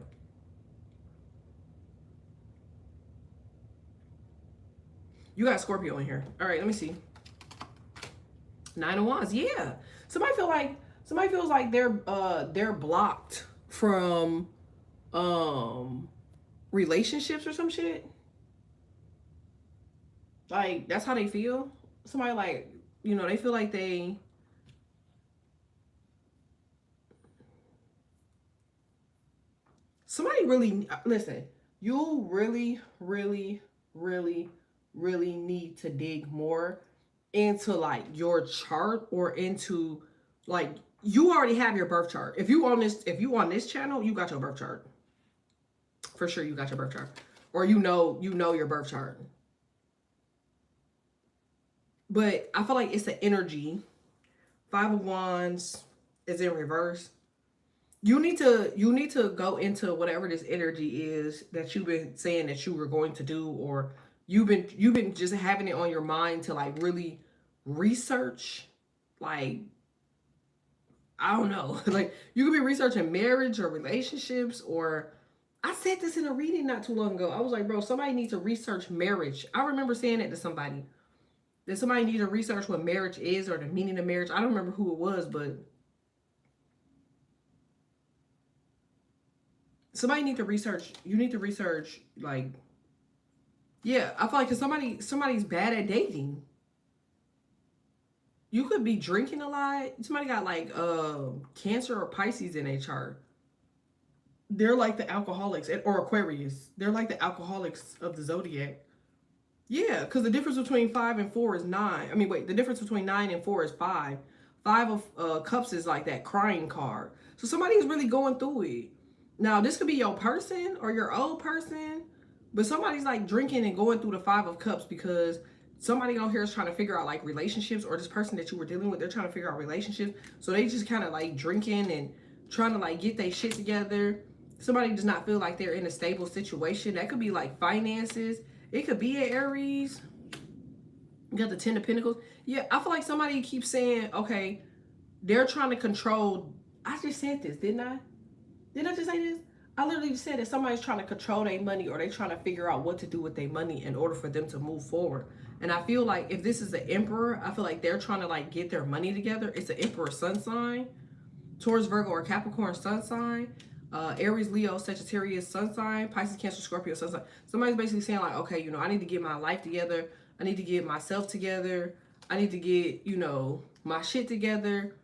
You got Scorpio in here. All right, let me see. 9 of Wands. Yeah. Somebody feels like they're blocked from relationships or some shit. Like, that's how they feel. Somebody, like, you know, they feel like somebody really, listen, you really, really, really, really need to dig more into like your chart, or into like, you already have your birth chart. If you on this channel, you got your birth chart. For sure you got your birth chart. Or you know your birth chart. But I feel like it's the energy. 5 of Wands is in reverse. You need to go into whatever this energy is that you've been saying that you were going to do, or you've been just having it on your mind to like really research. Like, I don't know. Like, you could be researching marriage or relationships, or I said this in a reading not too long ago. I was like, bro, somebody needs to research marriage. I remember saying that to somebody. That somebody needs to research what marriage is, or the meaning of marriage. I don't remember who it was, but somebody need to research. You need to research, like, yeah, I feel like if somebody's bad at dating. You could be drinking a lot. Somebody got like Cancer or Pisces in a chart. They're like the alcoholics, or Aquarius. They're like the alcoholics of the zodiac. Yeah, because the difference between 5 and 4 is 9. I mean, wait, the difference between 9 and 4 is 5. 5 of Cups is like that crying card. So somebody's really going through it. Now, this could be your person or your old person, but somebody's like drinking and going through the 5 of Cups because somebody on here is trying to figure out like relationships, or this person that you were dealing with, they're trying to figure out relationships. So they just kind of like drinking and trying to like get their shit together. Somebody does not feel like they're in a stable situation. That could be like finances. It could be an Aries. You got the 10 of Pentacles. Yeah, I feel like somebody keeps saying, okay, they're trying to control. I just said this, didn't I? Didn't I just say this? I literally said that somebody's trying to control their money, or they're trying to figure out what to do with their money in order for them to move forward. And I feel like if this is the Emperor, I feel like they're trying to like get their money together. It's the Emperor sun sign. Taurus, Virgo, or Capricorn sun sign. Aries, Leo, Sagittarius sun sign. Pisces, Cancer, Scorpio sun sign. Somebody's basically saying like, okay, you know, I need to get my life together. I need to get myself together. I need to get, you know, my shit together.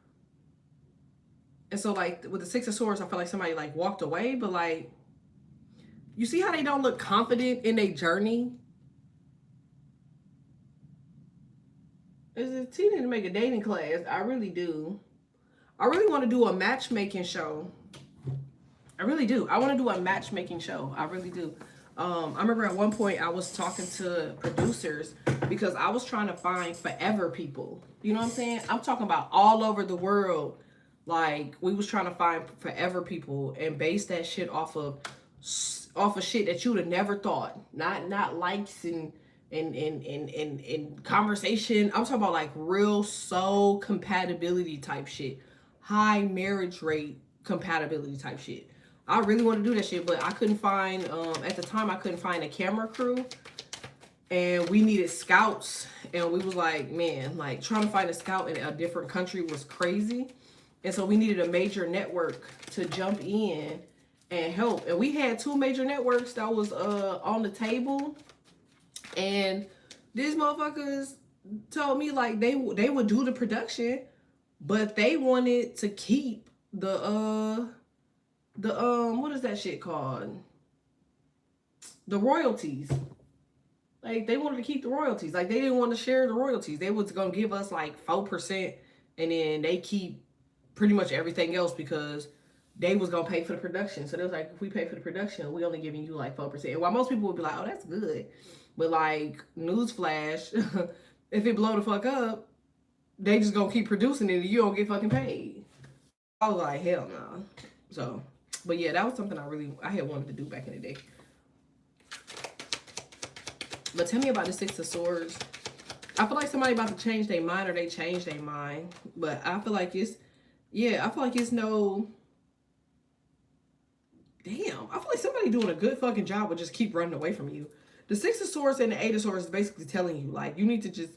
And so like with the 6 of Swords, I feel like somebody like walked away, but like, you see how they don't look confident in their journey? Is it teaching to make a dating class? I really do. I really want to do a matchmaking show. I really do. I want to do a matchmaking show. I really do. I remember at one point I was talking to producers because I was trying to find forever people. You know what I'm saying? I'm talking about all over the world. Like, we was trying to find forever people and base that shit off of shit that you'd have never thought. Not likes and conversation. I'm talking about like real soul compatibility type shit. High marriage rate compatibility type shit. I really want to do that shit, but I couldn't find, at the time I couldn't find a camera crew, and we needed scouts, and we was like, man, like trying to find a scout in a different country was crazy. And so we needed a major network to jump in and help. And we had 2 major networks that was on the table, and these motherfuckers told me like they would do the production, but they wanted to keep the what is that shit called? The royalties. Like, they wanted to keep the royalties. Like, they didn't want to share the royalties. They was gonna give us like 4%, and then they keep pretty much everything else because they was gonna pay for the production. So they was like, if we pay for the production, we only giving you like 4%. And while most people would be like, oh, that's good, but like, newsflash, if it blow the fuck up, they just gonna keep producing it and you don't get fucking paid. I was like, hell no. So, but yeah, that was something I had wanted to do back in the day. But tell me about the Six of Swords. I feel like somebody about to change their mind, or they changed their mind. But I feel like it's, yeah, I feel like it's no, damn, I feel like somebody doing a good fucking job would just keep running away from you. The Six of Swords and the Eight of Swords is basically telling you, like, you need to just,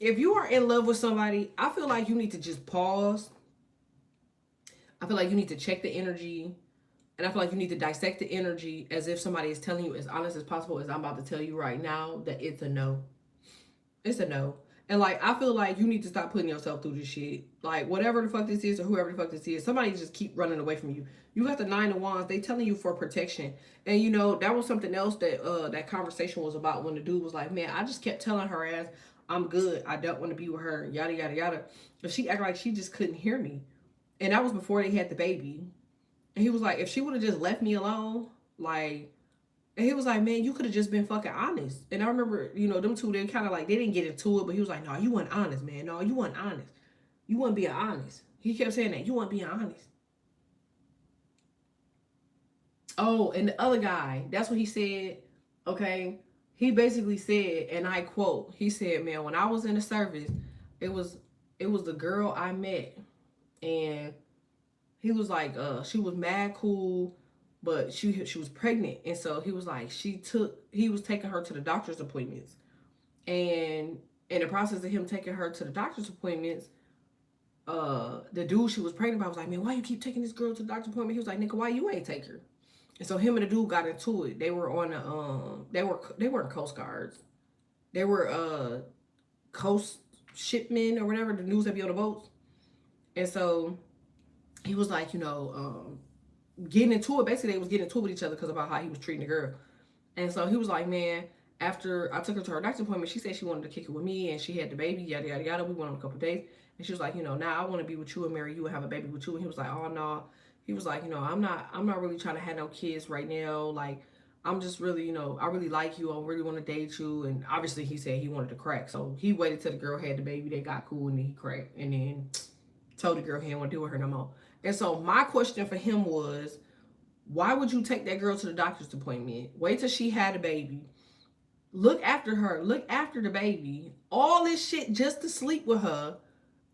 if you are in love with somebody, I feel like you need to just pause. I feel like you need to check the energy. And I feel like you need to dissect the energy as if somebody is telling you as honest as possible, as I'm about to tell you right now, that it's a no. It's a no. And like, I feel like you need to stop putting yourself through this shit. Like, whatever the fuck this is, or whoever the fuck this is, somebody just keep running away from you. You got the Nine of Wands. They telling you for protection. And you know, that was something else that that conversation was about, when the dude was like, man, I just kept telling her ass, I'm good, I don't want to be with her, yada, yada, yada. But she acted like she just couldn't hear me. And that was before they had the baby. And he was like, if she would have just left me alone, like, and he was like, man, you could have just been fucking honest. And I remember, you know, them two, they kind of like, they didn't get into it, but he was like, no, you weren't honest, man. No, you weren't honest. You weren't being honest. He kept saying that. You weren't being honest. Oh, and the other guy, that's what he said, okay? He basically said, and I quote, he said, man, when I was in the service, it was the girl I met, and he was like, she was mad cool, but she was pregnant. And so he was like, he was taking her to the doctor's appointments. And in the process of him taking her to the doctor's appointments, the dude she was pregnant by was like, man, why you keep taking this girl to the doctor's appointment? He was like, nigga, why you ain't take her? And so him and the dude got into it. They were on they weren't Coast Guards. They were coast shipmen or whatever, the news that be on the boats. And so he was like, you know, getting into it. Basically, they was getting into it with each other because about how he was treating the girl. And so he was like, man, after I took her to her doctor's appointment, she said she wanted to kick it with me, and she had the baby, yada, yada, yada. We went on a couple of days. And she was like, you know, now I want to be with you and marry you and have a baby with you. And he was like, oh, no. He was like, you know, I'm not really trying to have no kids right now. Like, I'm just really, you know, I really like you. I really want to date you. And obviously he said he wanted to crack. So he waited till the girl had the baby. They got cool, and then he cracked. And then told the girl he didn't want to do with her no more. And so my question for him was, why would you take that girl to the doctor's appointment? Wait till she had a baby. Look after her. Look after the baby. All this shit just to sleep with her.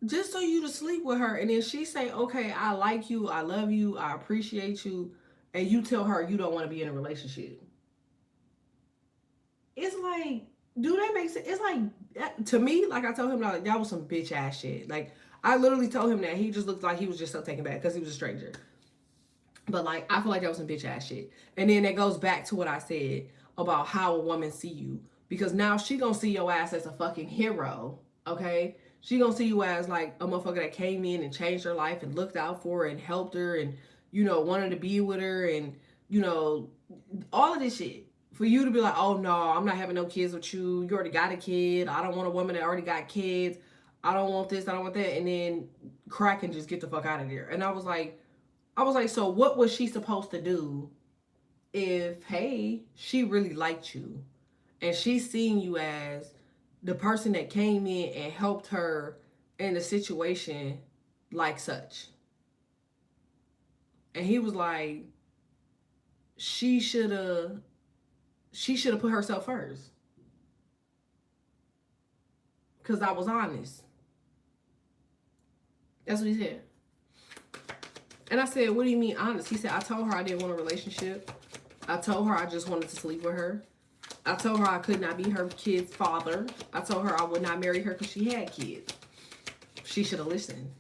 Just so you to sleep with her. And then she say, okay, I like you. I love you. I appreciate you. And you tell her you don't want to be in a relationship. It's like, do that make sense? It's like, to me, like I told him, like, that was some bitch ass shit. Like, I literally told him that he just looked like he was just so taken back because he was a stranger. But like, I feel like that was some bitch ass shit. And then it goes back to what I said about how a woman see you. Because now she gonna see your ass as a fucking hero, okay? She gonna see you as like a motherfucker that came in and changed her life and looked out for her and helped her and, you know, wanted to be with her and, you know, all of this shit. For you to be like, oh no, I'm not having no kids with you. You already got a kid. I don't want a woman that already got kids. I don't want this, I don't want that. And then crack and just get the fuck out of there. And I was like, so what was she supposed to do if, hey, she really liked you and she's seeing you as the person that came in and helped her in a situation like such? And he was like, she should have put herself first. Because I was honest. That's what he said. And I said, what do you mean honest? He said, I told her I didn't want a relationship. I told her I just wanted to sleep with her. I told her I could not be her kid's father. I told her I would not marry her because she had kids. She should have listened.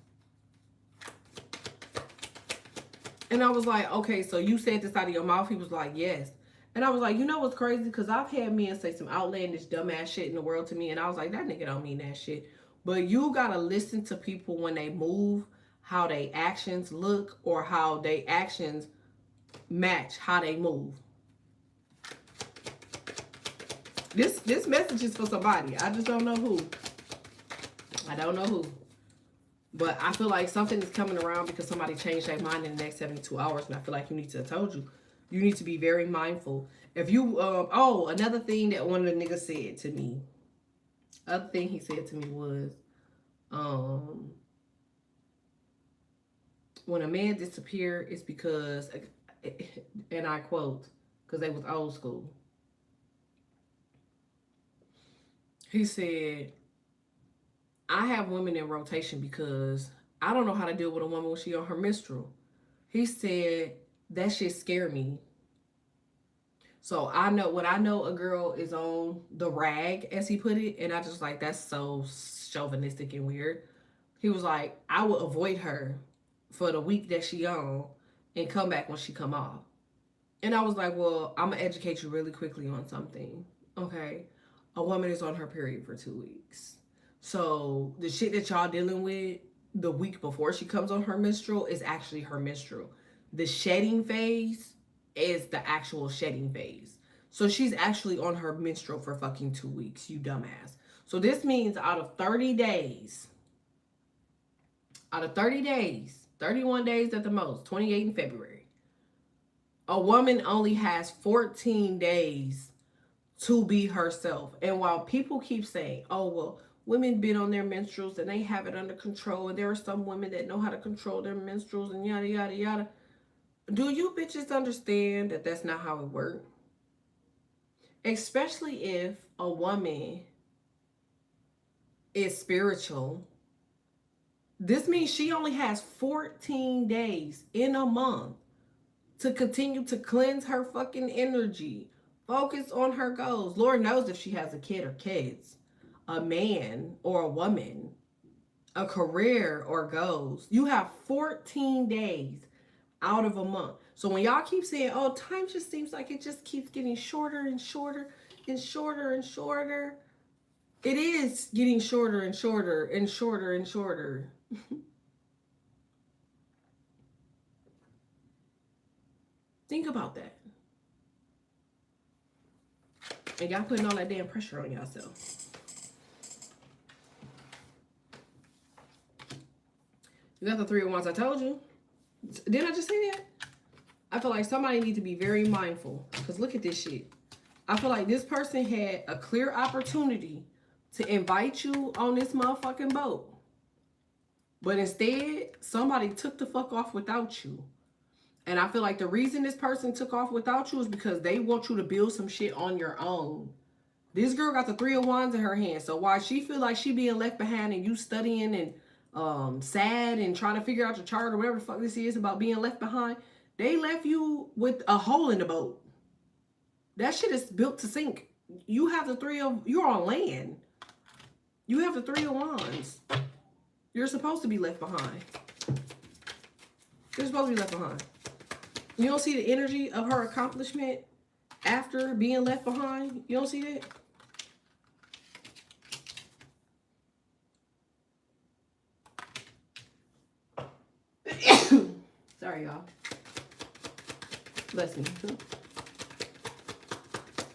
And I was like, okay, so you said this out of your mouth? He was like, yes. And I was like, you know what's crazy? Because I've had men say some outlandish, dumbass shit in the world to me. And I was like, that nigga don't mean that shit. But you gotta listen to people when they move, how they actions look, or how they actions match how they move. This message is for somebody. I just don't know who. I don't know who. But I feel like something is coming around because somebody changed their mind in the next 72 hours. And I feel like you need to, I told you, you need to be very mindful. If you, oh, another thing that one of the niggas said to me. Other thing he said to me was, when a man disappeared, it's because, and I quote, because they was old school. He said, I have women in rotation because I don't know how to deal with a woman when she on her menstrual. He said, that shit scare me. So I know when I know a girl is on the rag, as he put it, and I just like, that's so chauvinistic and weird. He was like, I would avoid her for the week that she on and come back when she come off. And I was like, well, I'm gonna educate you really quickly on something. Okay. A woman is on her period for 2 weeks. So the shit that y'all dealing with the week before she comes on her menstrual is actually her menstrual. The shedding phase is the actual shedding phase. So she's actually on her menstrual for fucking 2 weeks, you dumbass. So this means out of 30 days, 31 days at the most, 28 in February, a woman only has 14 days to be herself. And while people keep saying, oh, well, women been on their menstruals and they have it under control, and there are some women that know how to control their menstruals and yada, yada, yada. Do you bitches understand that that's not how it works? Especially if a woman is spiritual. This means she only has 14 days in a month to continue to cleanse her fucking energy. Focus on her goals. Lord knows if she has a kid or kids, a man or a woman, a career or goals. You have 14 days out of a month. So when y'all keep saying, oh, time just seems like it just keeps getting shorter and shorter and shorter and shorter. It is getting shorter and shorter and shorter and shorter. Think about that. And y'all putting all that damn pressure on yourself. You got the 3 of Wands. I told you. Didn't I just say that? I feel like somebody needs to be very mindful. Because look at this shit. I feel like this person had a clear opportunity to invite you on this motherfucking boat. But instead, somebody took the fuck off without you. And I feel like the reason this person took off without you is because they want you to build some shit on your own. This girl got the 3 of Wands in her hand. So while she feel like she being left behind and you studying and sad and trying to figure out your chart or whatever the fuck this is about being left behind, they left you with a hole in the boat. That shit is built to sink. You have the you're on land. You have the 3 of Wands. You're supposed to be left behind. You're supposed to be left behind. You don't see the energy of her accomplishment after being left behind? You don't see that? Sorry, y'all. Bless me.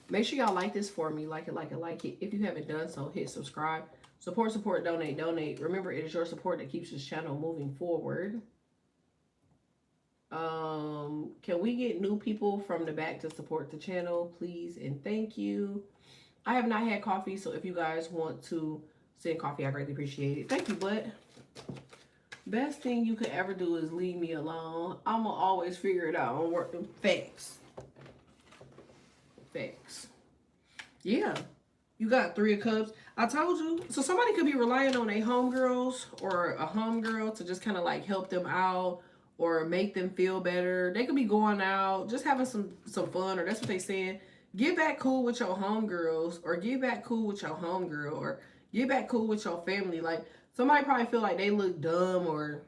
Make sure y'all like this for me. Like it. If you haven't done so, hit subscribe. Support, donate. Remember, it is your support that keeps this channel moving forward. Can we get new people from the back to support the channel, please and thank you. I have not had coffee, so if you guys want to send coffee, I greatly appreciate it. Thank you, but best thing you could ever do is leave me alone. I'm gonna always figure it out on working. Facts. Yeah, you got 3 of Cups. I told you. So somebody could be relying on a homegirls or a homegirl to just kind of like help them out or make them feel better. They could be going out, just having some fun, or that's what they saying. Get back cool with your homegirls, or get back cool with your homegirl, or get back cool with your family. Like, somebody probably feel like they look dumb, or,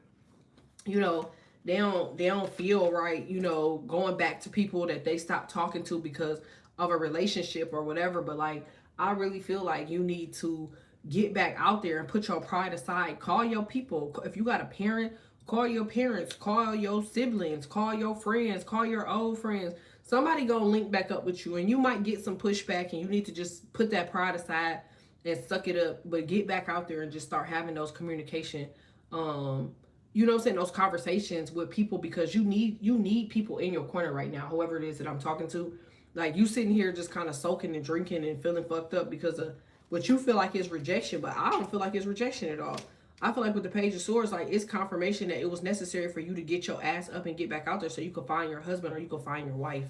you know, they don't feel right, you know, going back to people that they stopped talking to because of a relationship or whatever. But like, I really feel like you need to get back out there and put your pride aside. Call your people. If you got a parent, call your parents, call your siblings, call your friends, call your old friends. Somebody gonna link back up with you, and you might get some pushback, and you need to just put that pride aside and suck it up, but get back out there and just start having those communication, um you know what I'm saying, those conversations with people, because you need people in your corner right now, whoever it is that I'm talking to. Like, you sitting here just kind of soaking and drinking and feeling fucked up because of what you feel like is rejection, but I don't feel like it's rejection at all. I feel like with the Page of Swords, like, it's confirmation that it was necessary for you to get your ass up and get back out there so you could find your husband or you could find your wife.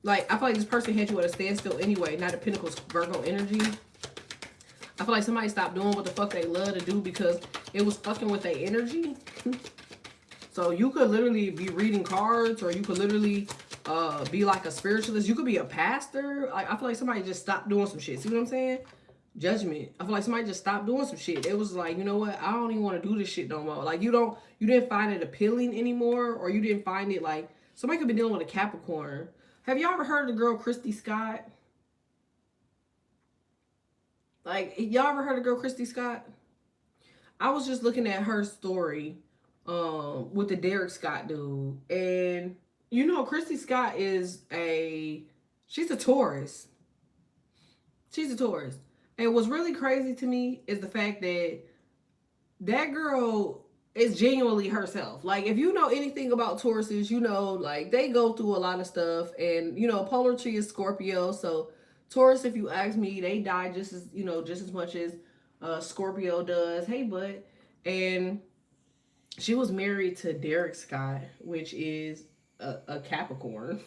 Like, I feel like this person had you at a standstill anyway, not a Pentacles Virgo energy. I feel like somebody stopped doing what the fuck they love to do because it was fucking with their energy. So you could literally be reading cards, or you could literally be like a spiritualist. You could be a pastor. Like, I feel like somebody just stopped doing some shit. See what I'm saying? Judgment. I feel like somebody just stopped doing some shit. It was like, you know what? I don't even want to do this shit no more. Like, you didn't find it appealing anymore, or you didn't find it, like, somebody could be dealing with a Capricorn. Have y'all ever heard of the girl Christy Scott? Like, y'all ever heard of the girl Christy Scott? I was just looking at her story with the Derek Scott dude. And you know, Christy Scott she's a Taurus. She's a Taurus. And what's really crazy to me is the fact that that girl is genuinely herself. Like, if you know anything about Tauruses, you know, like, they go through a lot of stuff. And, you know, polar tree is Scorpio. So Taurus, if you ask me, they die just as, you know, just as much as Scorpio does. Hey, bud. And she was married to Derek Scott, which is a Capricorn.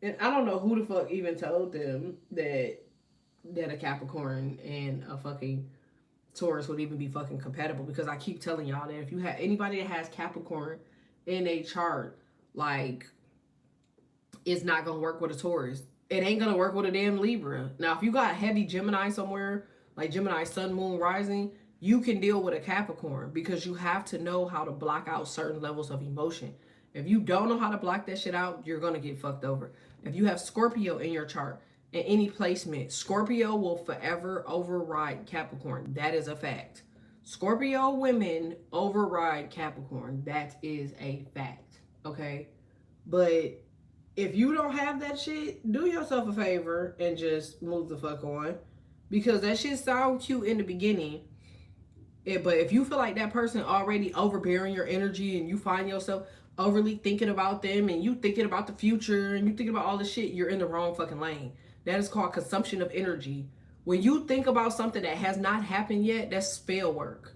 And I don't know who the fuck even told them that a Capricorn and a fucking Taurus would even be fucking compatible, because I keep telling y'all that if you have anybody that has Capricorn in a chart, like, it's not gonna work with a Taurus. It ain't gonna work with a damn Libra. Now, if you got heavy Gemini somewhere, like Gemini, Sun, Moon, Rising, you can deal with a Capricorn, because you have to know how to block out certain levels of emotion. If you don't know how to block that shit out, you're gonna get fucked over. If you have Scorpio in your chart in any placement, Scorpio will forever override Capricorn. That is a fact. Scorpio women override Capricorn. That is a fact. Okay? But if you don't have that shit, do yourself a favor and just move the fuck on. Because that shit sound cute in the beginning. But if you feel like that person already overbearing your energy, and you find yourself overly thinking about them, and you thinking about the future, and you thinking about all this shit, you're in the wrong fucking lane. That is called consumption of energy. When you think about something that has not happened yet, that's spell work.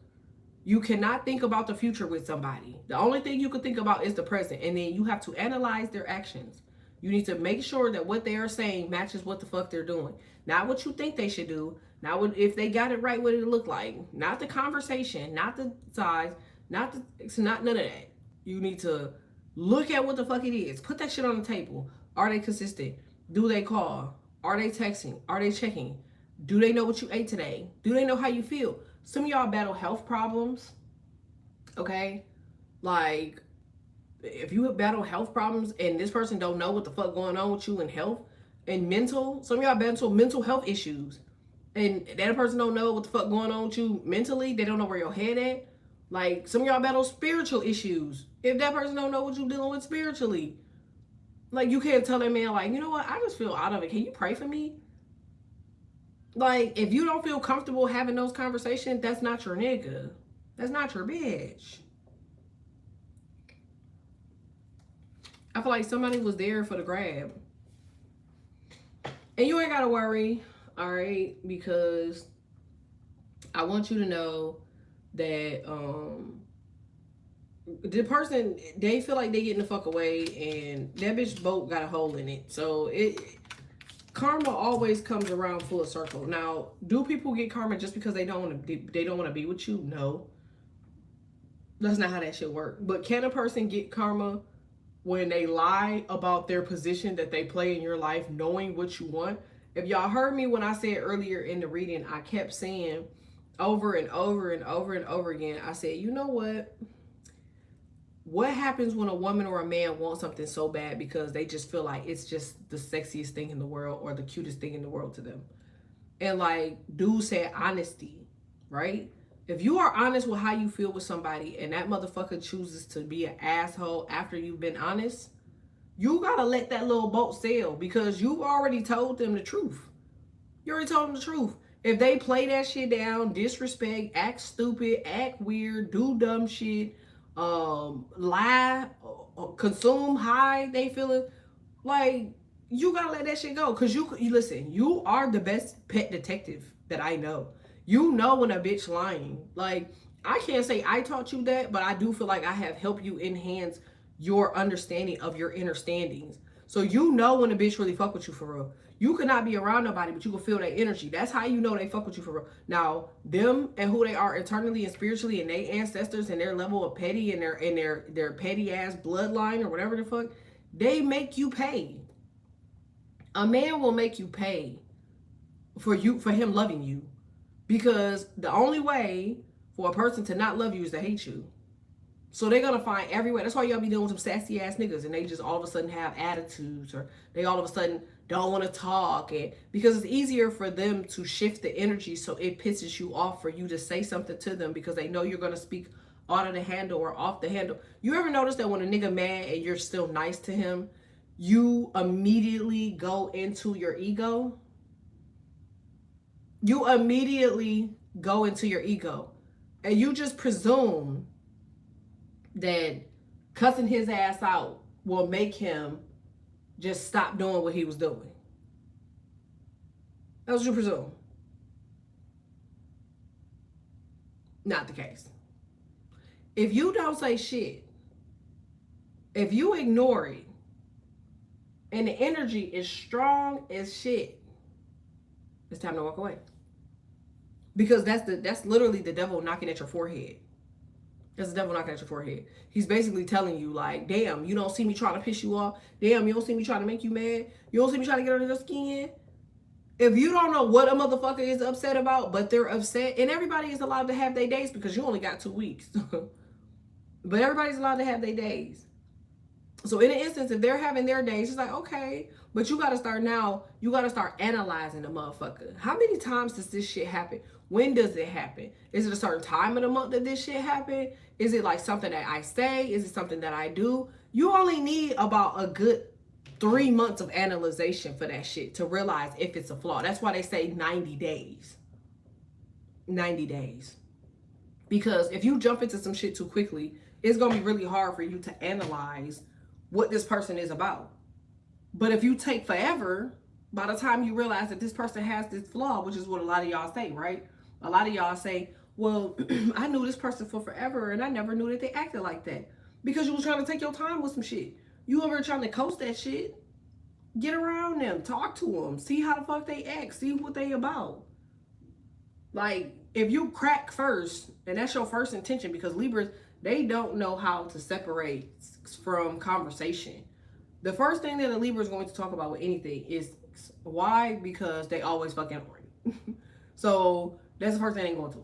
You cannot think about the future with somebody. The only thing you can think about is the present, and then you have to analyze their actions. You need to make sure that what they are saying matches what the fuck they're doing. Not what you think they should do. Not what, if they got it right, what it look like. Not the conversation, not the size, not none of that. You need to look at what the fuck it is. Put that shit on the table. Are they consistent? Do they call? Are they texting? Are they checking? Do they know what you ate today? Do they know how you feel? Some of y'all battle health problems. Okay? Like, if you have battle health problems and this person don't know what the fuck going on with you in health and mental, some of y'all battle mental health issues, and that person don't know what the fuck going on with you mentally. They don't know where your head at. Like, some of y'all battle spiritual issues. If that person don't know what you dealing with spiritually, like, you can't tell that man, like, you know what, I just feel out of it. Can you pray for me? Like, if you don't feel comfortable having those conversations, that's not your nigga. That's not your bitch. I feel like somebody was there for the grab. And you ain't gotta worry, all right? Because I want you to know that the person, they feel like they getting the fuck away, and that bitch boat got a hole in it. So karma always comes around full circle. Now, do people get karma just because they don't want to be with you? No. That's not how that shit work. But can a person get karma when they lie about their position that they play in your life, knowing what you want? If y'all heard me when I said earlier in the reading, I kept saying over and over and over and over again, I said, you know what? What happens when a woman or a man wants something so bad because they just feel like it's just the sexiest thing in the world or the cutest thing in the world to them? And like dude said, honesty, right? If you are honest with how you feel with somebody and that motherfucker chooses to be an asshole after you've been honest, you gotta let that little boat sail because you've already told them the truth. You already told them the truth. If they play that shit down, disrespect, act stupid, act weird, do dumb shit, lie, consume high, they feeling like you gotta let that shit go. Cause you listen, you are the best pet detective that I know. You know when a bitch lying. Like I can't say I taught you that, but I do feel like I have helped you enhance your understanding of your inner standings. So you know when a bitch really fuck with you for real. You could not be around nobody, but you can feel their energy. That's how you know they fuck with you for real. Now, them and who they are internally and spiritually, and their ancestors and their level of petty and their petty ass bloodline or whatever the fuck, they make you pay. A man will make you pay for him loving you, because the only way for a person to not love you is to hate you. So they're gonna find every way. That's why y'all be dealing with some sassy ass niggas and they just all of a sudden have attitudes, or they all of a sudden don't want to talk, and because it's easier for them to shift the energy so it pisses you off for you to say something to them because they know you're gonna speak out of the handle or off the handle. You ever notice that when a nigga mad and you're still nice to him, you immediately go into your ego? You immediately go into your ego and you just presume that cussing his ass out will make him just stop doing what he was doing. That's what you presume. Not the case. If you don't say shit, if you ignore it, and the energy is strong as shit, it's time to walk away. Because that's literally the devil knocking at your forehead. That's the devil knocking at your forehead. He's basically telling you, like, damn, you don't see me trying to piss you off. Damn, you don't see me trying to make you mad. You don't see me trying to get under your skin. If you don't know what a motherfucker is upset about, but they're upset, and everybody is allowed to have their days because you only got 2 weeks. But everybody's allowed to have their days. So in an instance, if they're having their days, it's like, okay, but you got to start now. You got to start analyzing the motherfucker. How many times does this shit happen? When does it happen? Is it a certain time of the month that this shit happen? Is it like something that I say? Is it something that I do? You only need about a good 3 months of analyzation for that shit to realize if it's a flaw. That's why they say 90 days. 90 days. Because if you jump into some shit too quickly, it's going to be really hard for you to analyze what this person is about. But if you take forever, by the time you realize that this person has this flaw, which is what a lot of y'all say, right? A lot of y'all say, well, I knew this person for forever and I never knew that they acted like that. Because you was trying to take your time with some shit. You over trying to coast that shit. Get around them. Talk to them. See how the fuck they act. See what they about. Like, if you crack first, and that's your first intention, because Libras, they don't know how to separate from conversation. The first thing that a Libra is going to talk about with anything is why, because they always fucking horny. So that's the first thing they're going to.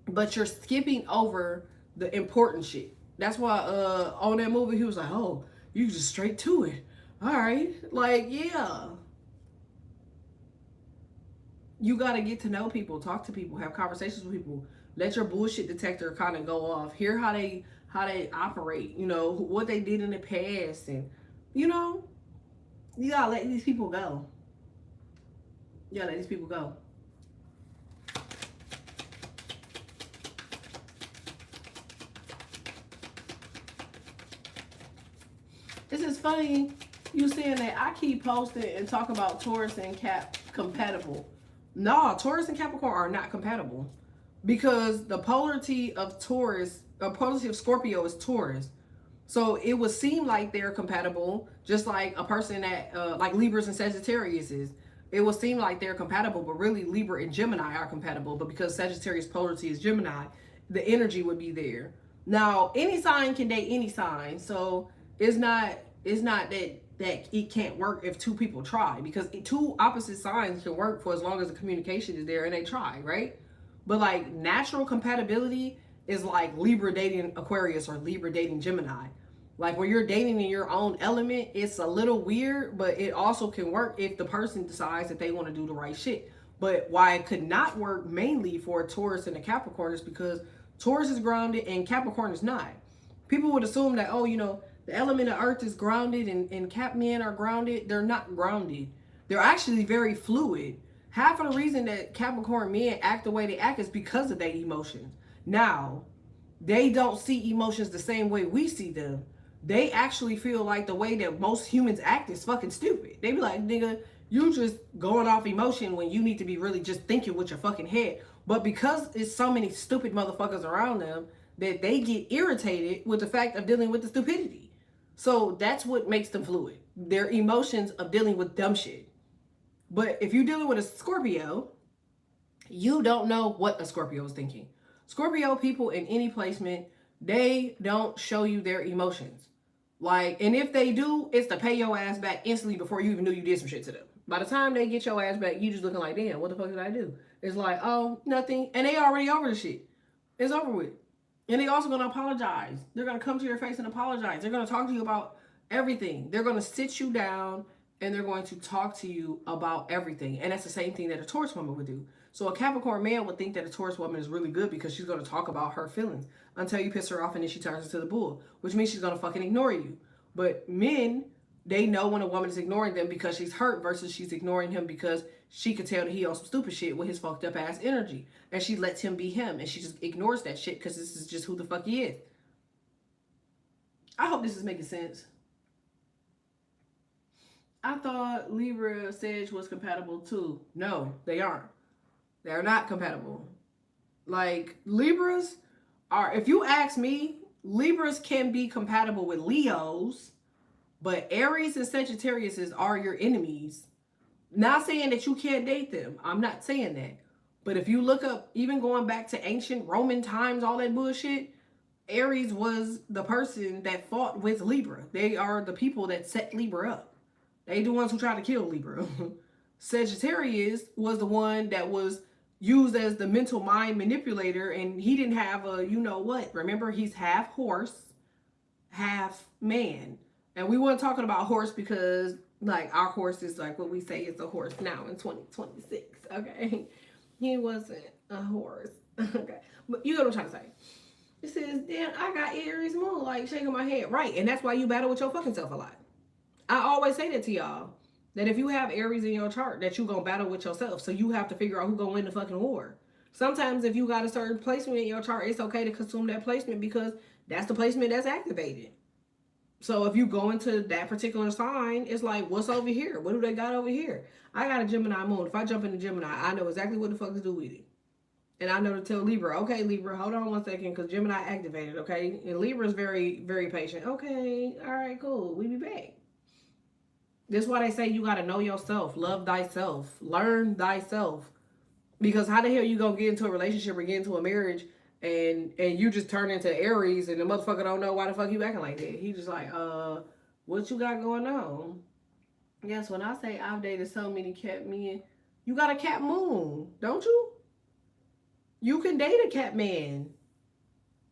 But you're skipping over the important shit. That's why on that movie he was like, oh, you just straight to it. All right. Like, yeah. You got to get to know people, talk to people, have conversations with people. Let your bullshit detector kind of go off. Hear how they operate, you know, what they did in the past. And, you know, you got to let these people go. You got to let these people go. This is funny, you saying that I keep posting and talk about Taurus and Cap compatible. No, Taurus and Capricorn are not compatible. Because the polarity of Taurus, the polarity of Scorpio is Taurus. So it would seem like they're compatible, just like a person that, like Libras and Sagittarius is. It would seem like they're compatible, but really Libra and Gemini are compatible. But because Sagittarius polarity is Gemini, the energy would be there. Now, any sign can date any sign. So it's not that it can't work if two people try. Because two opposite signs can work for as long as the communication is there and they try, right? But like natural compatibility is like Libra dating Aquarius or Libra dating Gemini. Like when you're dating in your own element, it's a little weird, but it also can work if the person decides that they want to do the right shit. But why it could not work mainly for a Taurus and a Capricorn is because Taurus is grounded and Capricorn is not. People would assume that, oh, the element of earth is grounded and Cap men are grounded. They're not grounded. They're actually very fluid. Half of the reason that Capricorn men act the way they act is because of their emotions. Now, they don't see emotions the same way we see them. They actually feel like the way that most humans act is fucking stupid. They be like, nigga, you just going off emotion when you need to be really just thinking with your fucking head. But because it's so many stupid motherfuckers around them, that they get irritated with the fact of dealing with the stupidity. So that's what makes them fluid. Their emotions of dealing with dumb shit. But if you're dealing with a Scorpio, you don't know what a Scorpio is thinking. Scorpio people in any placement, they don't show you their emotions. And if they do, it's to pay your ass back instantly before you even knew you did some shit to them. By the time they get your ass back, you just looking like, damn, what the fuck did I do? It's like, oh, nothing. And they already over the shit. It's over with. And they also going to apologize. They're going to come to your face and apologize. They're going to talk to you about everything. They're going to sit you down and they're going to talk to you about everything. And that's the same thing that a Taurus woman would do. So a Capricorn man would think that a Taurus woman is really good because she's going to talk about her feelings until you piss her off and then she turns into the bull, which means she's going to fucking ignore you. But men, they know when a woman is ignoring them because she's hurt versus she's ignoring him because she could tell that he on some stupid shit with his fucked up ass energy. And she lets him be him and she just ignores that shit because this is just who the fuck he is. I hope this is making sense. I thought Libra Sage was compatible too. No, they aren't. They're not compatible. Libras are, if you ask me, Libras can be compatible with Leos, but Aries and Sagittarius are your enemies. Not saying that you can't date them. I'm not saying that. But if you look up, even going back to ancient Roman times, all that bullshit, Aries was the person that fought with Libra. They are the people that set Libra up. They the ones who tried to kill Libra. Sagittarius was the one that was used as the mental mind manipulator, and he didn't have a you-know-what. Remember, he's half horse, half man. And we weren't talking about horse because, our horse is what we say is a horse now in 2026, okay? He wasn't a horse, okay? But you know what I'm trying to say. It says, damn, I got Aries moon, shaking my head. Right, and that's why you battle with your fucking self a lot. I always say that to y'all. That if you have Aries in your chart, that you gonna battle with yourself. So you have to figure out who gonna win the fucking war. Sometimes if you got a certain placement in your chart, it's okay to consume that placement because that's the placement that's activated. So if you go into that particular sign, it's like, what's over here? What do they got over here? I got a Gemini moon. If I jump into Gemini, I know exactly what the fuck to do with it. And I know to tell Libra, okay, Libra, hold on one second, because Gemini activated, okay? And Libra is very, very patient. Okay, all right, cool. We be back. That's why they say you got to know yourself, love thyself, learn thyself. Because how the hell you going to get into a relationship or get into a marriage and you just turn into Aries and the motherfucker don't know why the fuck you acting like that. He just like, what you got going on? Yes, when I say I've dated so many cat men, you got a cat moon, don't you? You can date a cat man.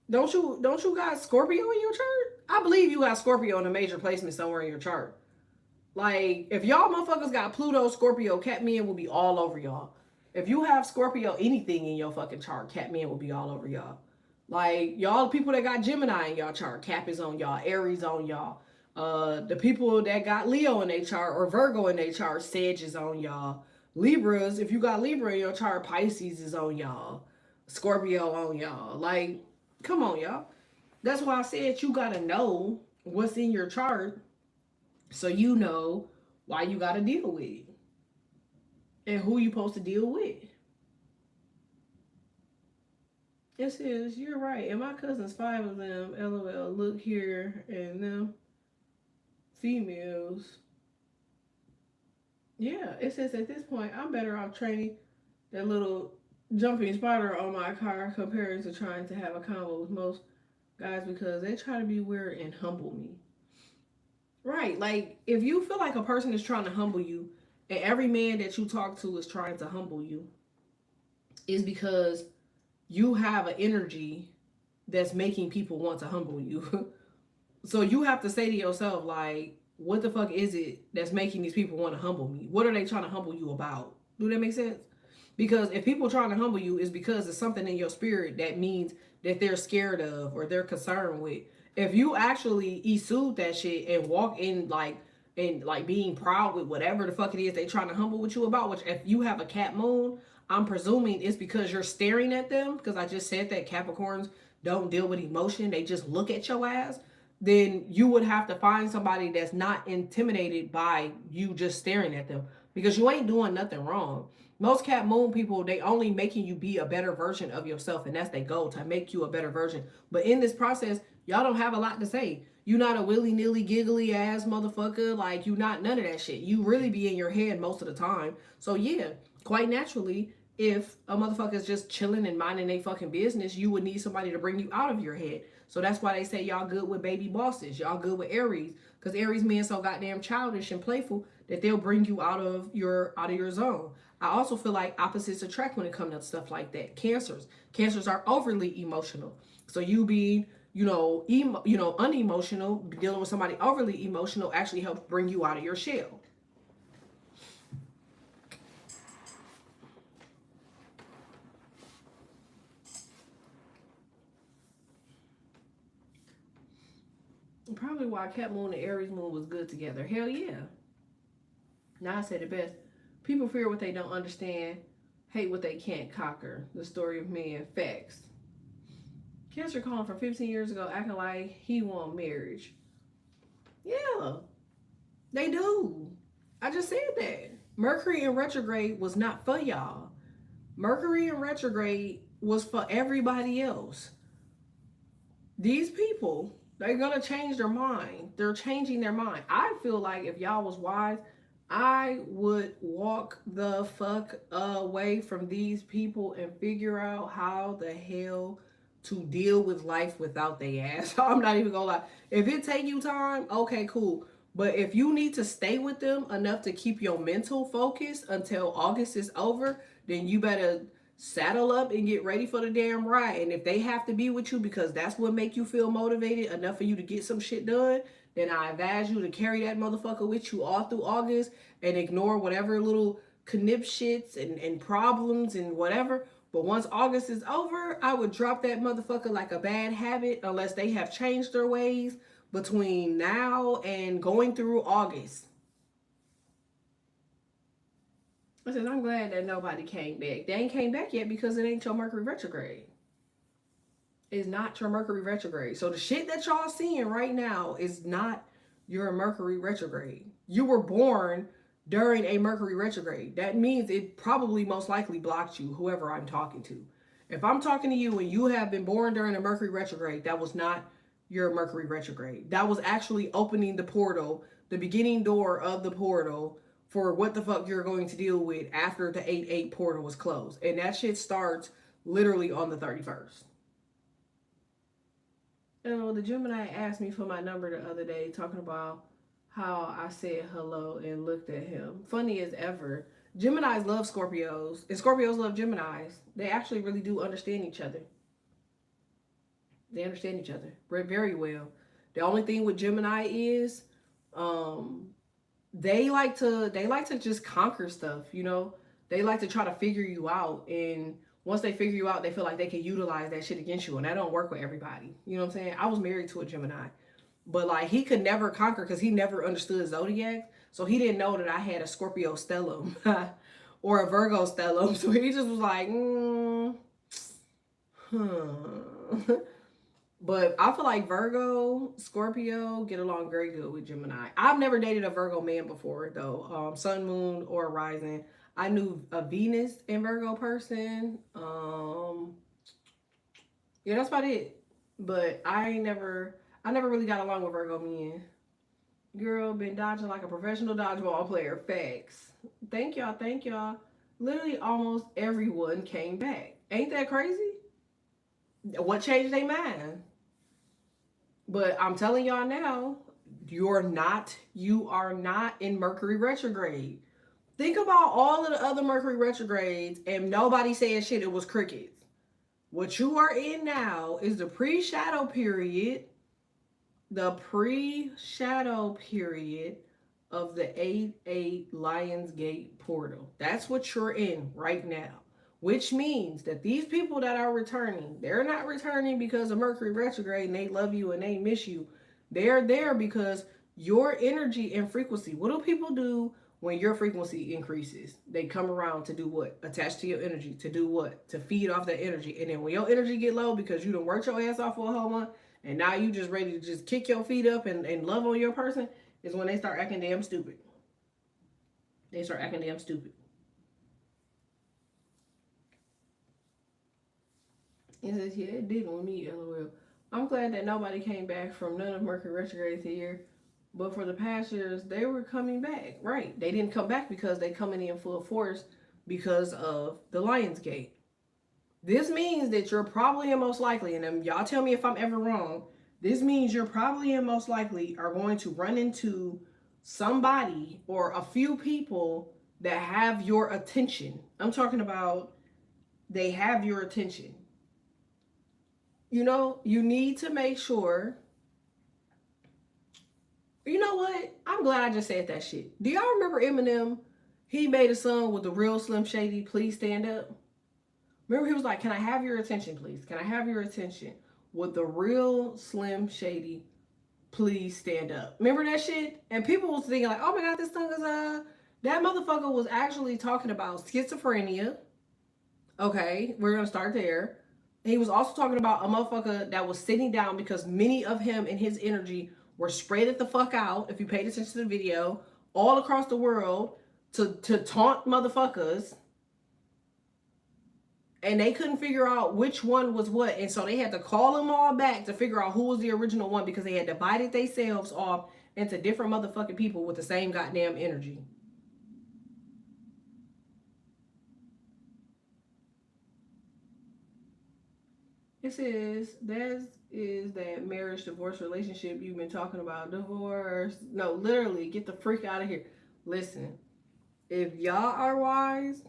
Don't you got Scorpio in your chart? I believe you got Scorpio in a major placement somewhere in your chart. If y'all motherfuckers got Pluto, Scorpio, cat men will be all over y'all. If you have Scorpio anything in your fucking chart, cat men will be all over y'all. Y'all people that got Gemini in y'all chart, Cap is on y'all, Aries on y'all. The people that got Leo in their chart or Virgo in their chart, Sag is on y'all. Libras, if you got Libra in your chart, Pisces is on y'all. Scorpio on y'all. Come on, y'all. That's why I said you gotta know what's in your chart so you know why you gotta deal with it. And who you supposed to deal with. It says, you're right. And my cousins, 5 of them, LOL, look here, and them females. Yeah, it says at this point, I'm better off training that little jumping spider on my car compared to trying to have a convo with most guys because they try to be weird and humble me. Right, if you feel like a person is trying to humble you, and every man that you talk to is trying to humble you, is because you have an energy that's making people want to humble you. So you have to say to yourself, what the fuck is it that's making these people want to humble me? What are they trying to humble you about? Do that make sense? Because if people trying to humble you, is because it's something in your spirit that means that they're scared of or they're concerned with. If you actually esude that shit and walk in like being proud with whatever the fuck it is they trying to humble with you about, which if you have a cat moon, I'm presuming it's because you're staring at them, because I just said that Capricorns don't deal with emotion, they just look at your ass. Then you would have to find somebody that's not intimidated by you just staring at them, because you ain't doing nothing wrong. Most cat moon people, they only making you be a better version of yourself, and that's their goal, to make you a better version. But in this process, y'all don't have a lot to say. You not a willy-nilly giggly ass motherfucker. Like, you not none of that shit. You really be in your head most of the time. So yeah, quite naturally, if a motherfucker is just chilling and minding their fucking business, you would need somebody to bring you out of your head. So that's why they say y'all good with baby bosses. Y'all good with Aries. Because Aries men so goddamn childish and playful that they'll bring you out of your zone. I also feel like opposites attract when it comes to stuff like that. Cancers are overly emotional. So you being, unemotional, dealing with somebody overly emotional actually helps bring you out of your shell. Probably why Cat Moon and Aries Moon was good together. Hell yeah. Now I said it best. People fear what they don't understand, hate what they can't conquer. The story of men. Facts. Cancer calling from 15 years ago acting like he want marriage. Yeah, they do. I just said that. Mercury in retrograde was not for y'all. Mercury in retrograde was for everybody else. These people, they're going to change their mind. They're changing their mind. I feel like if y'all was wise, I would walk the fuck away from these people and figure out how the hell to deal with life without they ass. I'm not even gonna lie. If it take you time, okay, cool. But if you need to stay with them enough to keep your mental focus until August is over, then you better saddle up and get ready for the damn ride. And if they have to be with you because that's what make you feel motivated enough for you to get some shit done, then I advise you to carry that motherfucker with you all through August and ignore whatever little knip shits and problems and whatever. But once August is over, I would drop that motherfucker like a bad habit unless they have changed their ways between now and going through August. I said, I'm glad that nobody came back. They ain't came back yet because it ain't your Mercury retrograde. It's not your Mercury retrograde. So the shit that y'all seeing right now is not your Mercury retrograde. You were born during a Mercury retrograde. That means it probably most likely blocked you, whoever I'm talking to. If I'm talking to you and you have been born during a Mercury retrograde, that was not your Mercury retrograde. That was actually opening the portal, the beginning door of the portal for what the fuck you're going to deal with after the 8-8 portal was closed. And that shit starts literally on the 31st. The Gemini asked me for my number the other day, talking about how I said hello and looked at him. Funny as ever. Geminis love Scorpios, and Scorpios love Geminis. They actually really do understand each other. They understand each other very well. The only thing with Gemini is, they like to just conquer stuff. They like to try to figure you out, and once they figure you out, they feel like they can utilize that shit against you, and that don't work with everybody. You know what I'm saying? I was married to a Gemini, but like he could never conquer because he never understood zodiac, so he didn't know that I had a Scorpio stellium or a Virgo stellium. So he just was like, But I feel like Virgo, Scorpio get along very good with Gemini. I've never dated a Virgo man before though. Sun, moon, or rising. I knew a Venus and Virgo person. Yeah, that's about it. But I never really got along with Virgo men. Girl, been dodging like a professional dodgeball player. Facts. Thank y'all. Literally almost everyone came back. Ain't that crazy? What changed their mind? But I'm telling y'all now, you are not in Mercury retrograde. Think about all of the other Mercury retrogrades and nobody said shit, it was crickets. What you are in now is the pre-shadow period. The pre-shadow period of the 8-8 Lionsgate portal. That's what you're in right now. which means that these people that are returning, they're not returning because of Mercury retrograde and they love you and they miss you. They're there because your energy and frequency. What do people do when your frequency increases? They come around to do what? Attach to your energy. To do what? To feed off that energy. And then when your energy get low because you done worked your ass off for a whole month and now you just ready to just kick your feet up and love on your person, is when they start acting damn stupid. They start acting damn stupid. It says, yeah, it didn't with me, LOL. I'm glad that nobody came back from none of Mercury retrograde here. But for the past years, they were coming back. Right. They didn't come back because they coming in full force because of the Lion's Gate. This means that you're probably and most likely, and y'all tell me if I'm ever wrong, this means you're probably and most likely are going to run into somebody or a few people that have your attention. I'm talking about they have your attention. You know, you need to make sure. You know what? I'm glad I just said that shit. Do y'all remember Eminem? He made a song with the real Slim Shady, Please Stand Up. Remember he was like, can I have your attention, please? Can I have your attention? With the real Slim Shady, Please Stand Up. Remember that shit? And people was thinking like, oh my God, this song is that motherfucker was actually talking about schizophrenia. Okay, we're gonna start there. And he was also talking about a motherfucker that was sitting down because many of him and his energy were spread it the fuck out, if you paid attention to the video, all across the world to taunt motherfuckers. And they couldn't figure out which one was what. And so they had to call them all back to figure out who was the original one because they had divided themselves off into different motherfucking people with the same goddamn energy. It says, that marriage, divorce, relationship you've been talking about. Divorce. No, literally, get the freak out of here. Listen, if y'all are wise,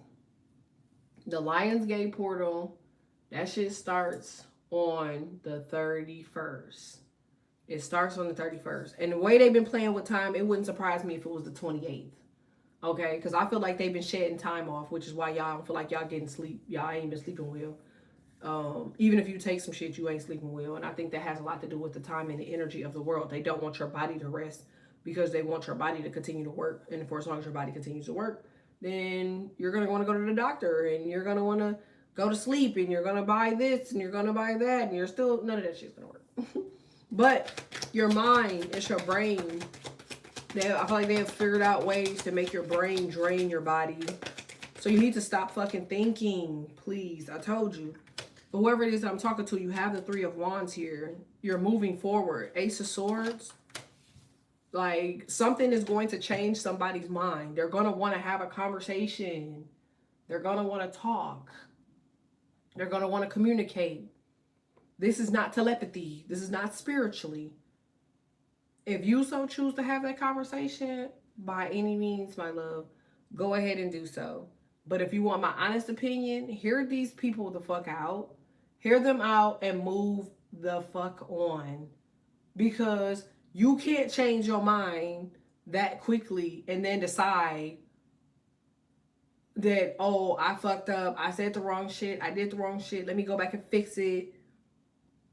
the Lionsgate portal, that shit starts on the 31st. It starts on the 31st. And the way they've been playing with time, it wouldn't surprise me if it was the 28th. Okay? Because I feel like they've been shedding time off, which is why y'all don't feel like y'all getting sleep. Y'all ain't been sleeping well. Even if you take some shit, you ain't sleeping well. And I think that has a lot to do with the time and the energy of the world. They don't want your body to rest because they want your body to continue to work. And for as long as your body continues to work, then you're going to want to go to the doctor and you're going to want to go to sleep and you're going to buy this and you're going to buy that and you're still, none of that shit's going to work. But your mind and your brain, I feel like they have figured out ways to make your brain drain your body. So you need to stop fucking thinking, please. I told you. But whoever it is that I'm talking to, you have the Three of Wands here. You're moving forward. Ace of Swords. Like, something is going to change somebody's mind. They're going to want to have a conversation. They're going to want to talk. They're going to want to communicate. This is not telepathy. This is not spiritually. If you so choose to have that conversation, by any means, my love, go ahead and do so. But if you want my honest opinion, hear these people the fuck out. Hear them out and move the fuck on. Because you can't change your mind that quickly and then decide that, oh, I fucked up. I said the wrong shit. I did the wrong shit. Let me go back and fix it.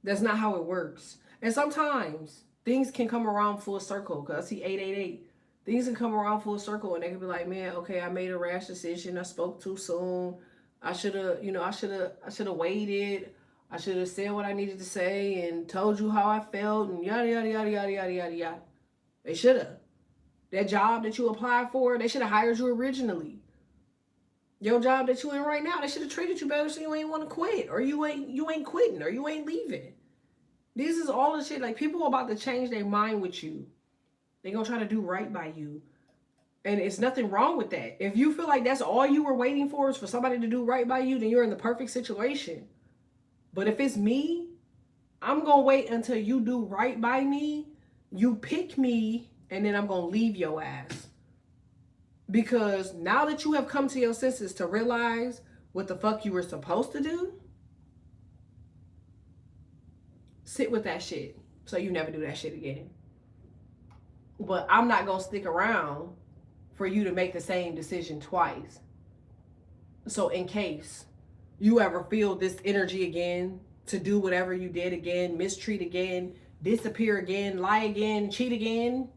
That's not how it works. And sometimes things can come around full circle. Because I see 888. Things can come around full circle and they can be like, man, okay, I made a rash decision. I spoke too soon. I should have waited. I should have said what I needed to say and told you how I felt and yada, yada, yada, yada, yada, yada, yada. They should have. That job that you applied for, they should have hired you originally. Your job that you in right now, they should have treated you better so you ain't want to quit or you ain't quitting or you ain't leaving. This is all the shit. Like, people are about to change their mind with you. They're going to try to do right by you. And it's nothing wrong with that. If you feel like that's all you were waiting for is for somebody to do right by you, then you're in the perfect situation. But if it's me, I'm going to wait until you do right by me, you pick me, and then I'm going to leave your ass. Because now that you have come to your senses to realize what the fuck you were supposed to do, sit with that shit so you never do that shit again. But I'm not going to stick around for you to make the same decision twice. So in case you ever feel this energy again to do whatever you did again, mistreat again, disappear again, lie again, cheat again,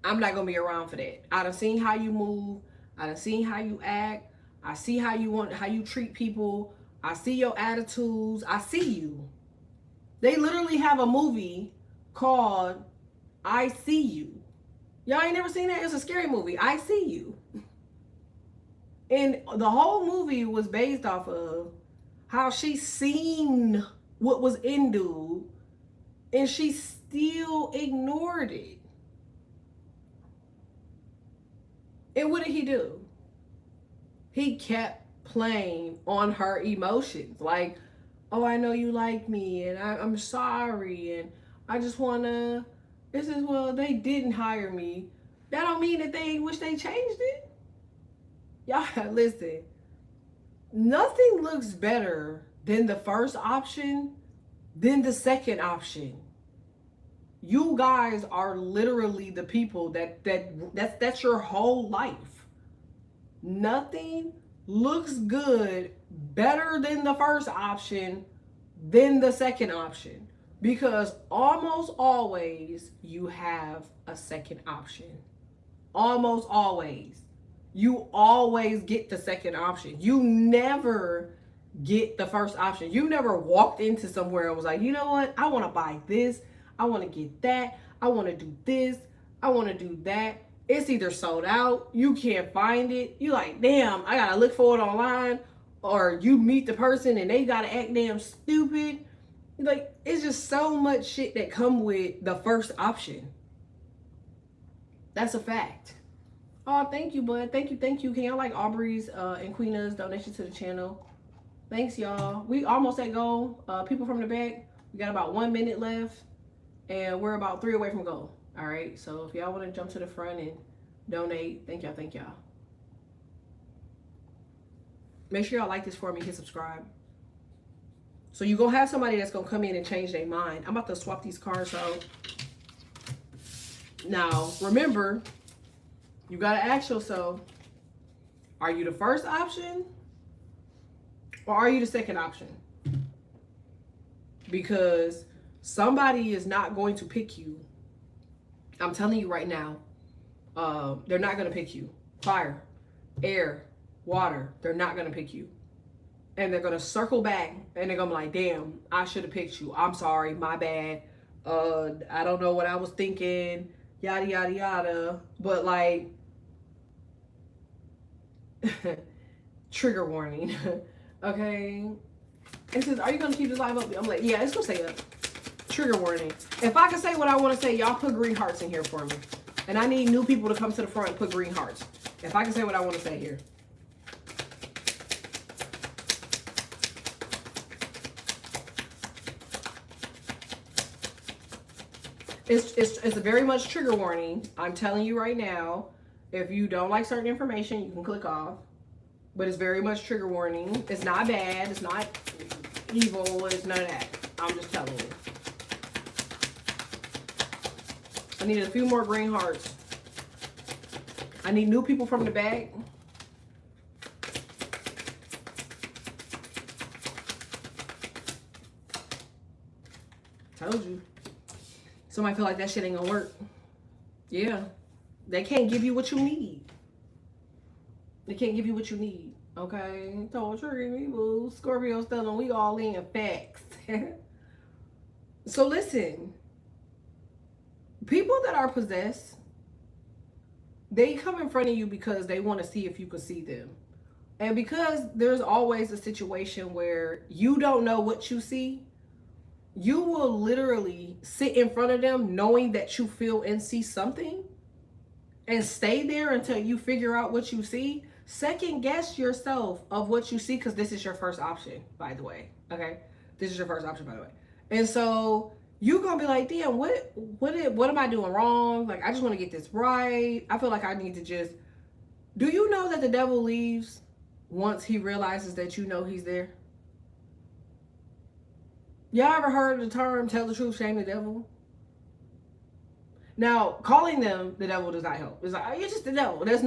I'm not gonna be around for that. I done seen how you move. I done seen how you act. I see how you treat people. I see your attitudes. I see you. They literally have a movie called I See You. Y'all ain't never seen that? It's a scary movie. I See You. And the whole movie was based off of how she seen what was in dude and she still ignored it. And what did he do? He kept playing on her emotions. Like, oh, I know you like me and I'm sorry and I just want to. This is, well, they didn't hire me. That don't mean that they wish they changed it. Y'all, listen. Nothing looks better than the first option than the second option. You guys are literally the people that's your whole life. Nothing looks good better than the first option than the second option, because almost always you have a second option. Almost always. You always get the second option. You never get the first option. You never walked into somewhere and was like, you know what? I want to buy this. I want to get that. I want to do this. I want to do that. It's either sold out. You can't find it. You like, damn, I got to look for it online. Or you meet the person and they got to act damn stupid. Like, it's just so much shit that come with the first option. That's a fact. Oh, thank you, bud. Thank you. Can y'all like Aubrey's and Queena's donation to the channel? Thanks, y'all. We almost at goal. People from the back, we got about 1 minute left. And we're about 3 away from goal. All right. So if y'all want to jump to the front and donate, thank y'all. Make sure y'all like this for me. Hit subscribe. So you're going to have somebody that's going to come in and change their mind. I'm about to swap these cards out. Now, remember, you got to ask yourself, are you the first option or are you the second option? Because somebody is not going to pick you. I'm telling you right now, they're not going to pick you. Fire, air, water, they're not going to pick you. And they're going to circle back and they're going to be like, damn, I should have picked you. I'm sorry, my bad. I don't know what I was thinking, yada, yada, yada. But like, trigger warning, okay? It says, are you going to keep this live up? I'm like, yeah, it's going to stay up. Trigger warning. If I can say what I want to say, y'all put green hearts in here for me. And I need new people to come to the front and put green hearts. If I can say what I want to say here. It's a very much trigger warning. I'm telling you right now, if you don't like certain information, you can click off. But it's very much trigger warning. It's not bad. It's not evil. It's none of that. I'm just telling you. I need a few more green hearts. I need new people from the back. Told you. Somebody feel like that shit ain't gonna work. Yeah. They can't give you what you need. They can't give you what you need. Okay? Told you, boo. Scorpio Stellar, we all in facts. So listen. People that are possessed, they come in front of you because they want to see if you can see them. And because there's always a situation where you don't know what you see, you will literally sit in front of them knowing that you feel and see something and stay there until you figure out what you see. Second guess yourself of what you see, because this is your first option, by the way. Okay? This is your first option, by the way. And so you're going to be like, damn, what am I doing wrong? Like, I just want to get this right. I feel like I need to just... Do you know that the devil leaves once he realizes that you know he's there? Y'all ever heard the term, tell the truth, shame the devil? Now, calling them the devil does not help. It's like, oh, you're just the devil. That's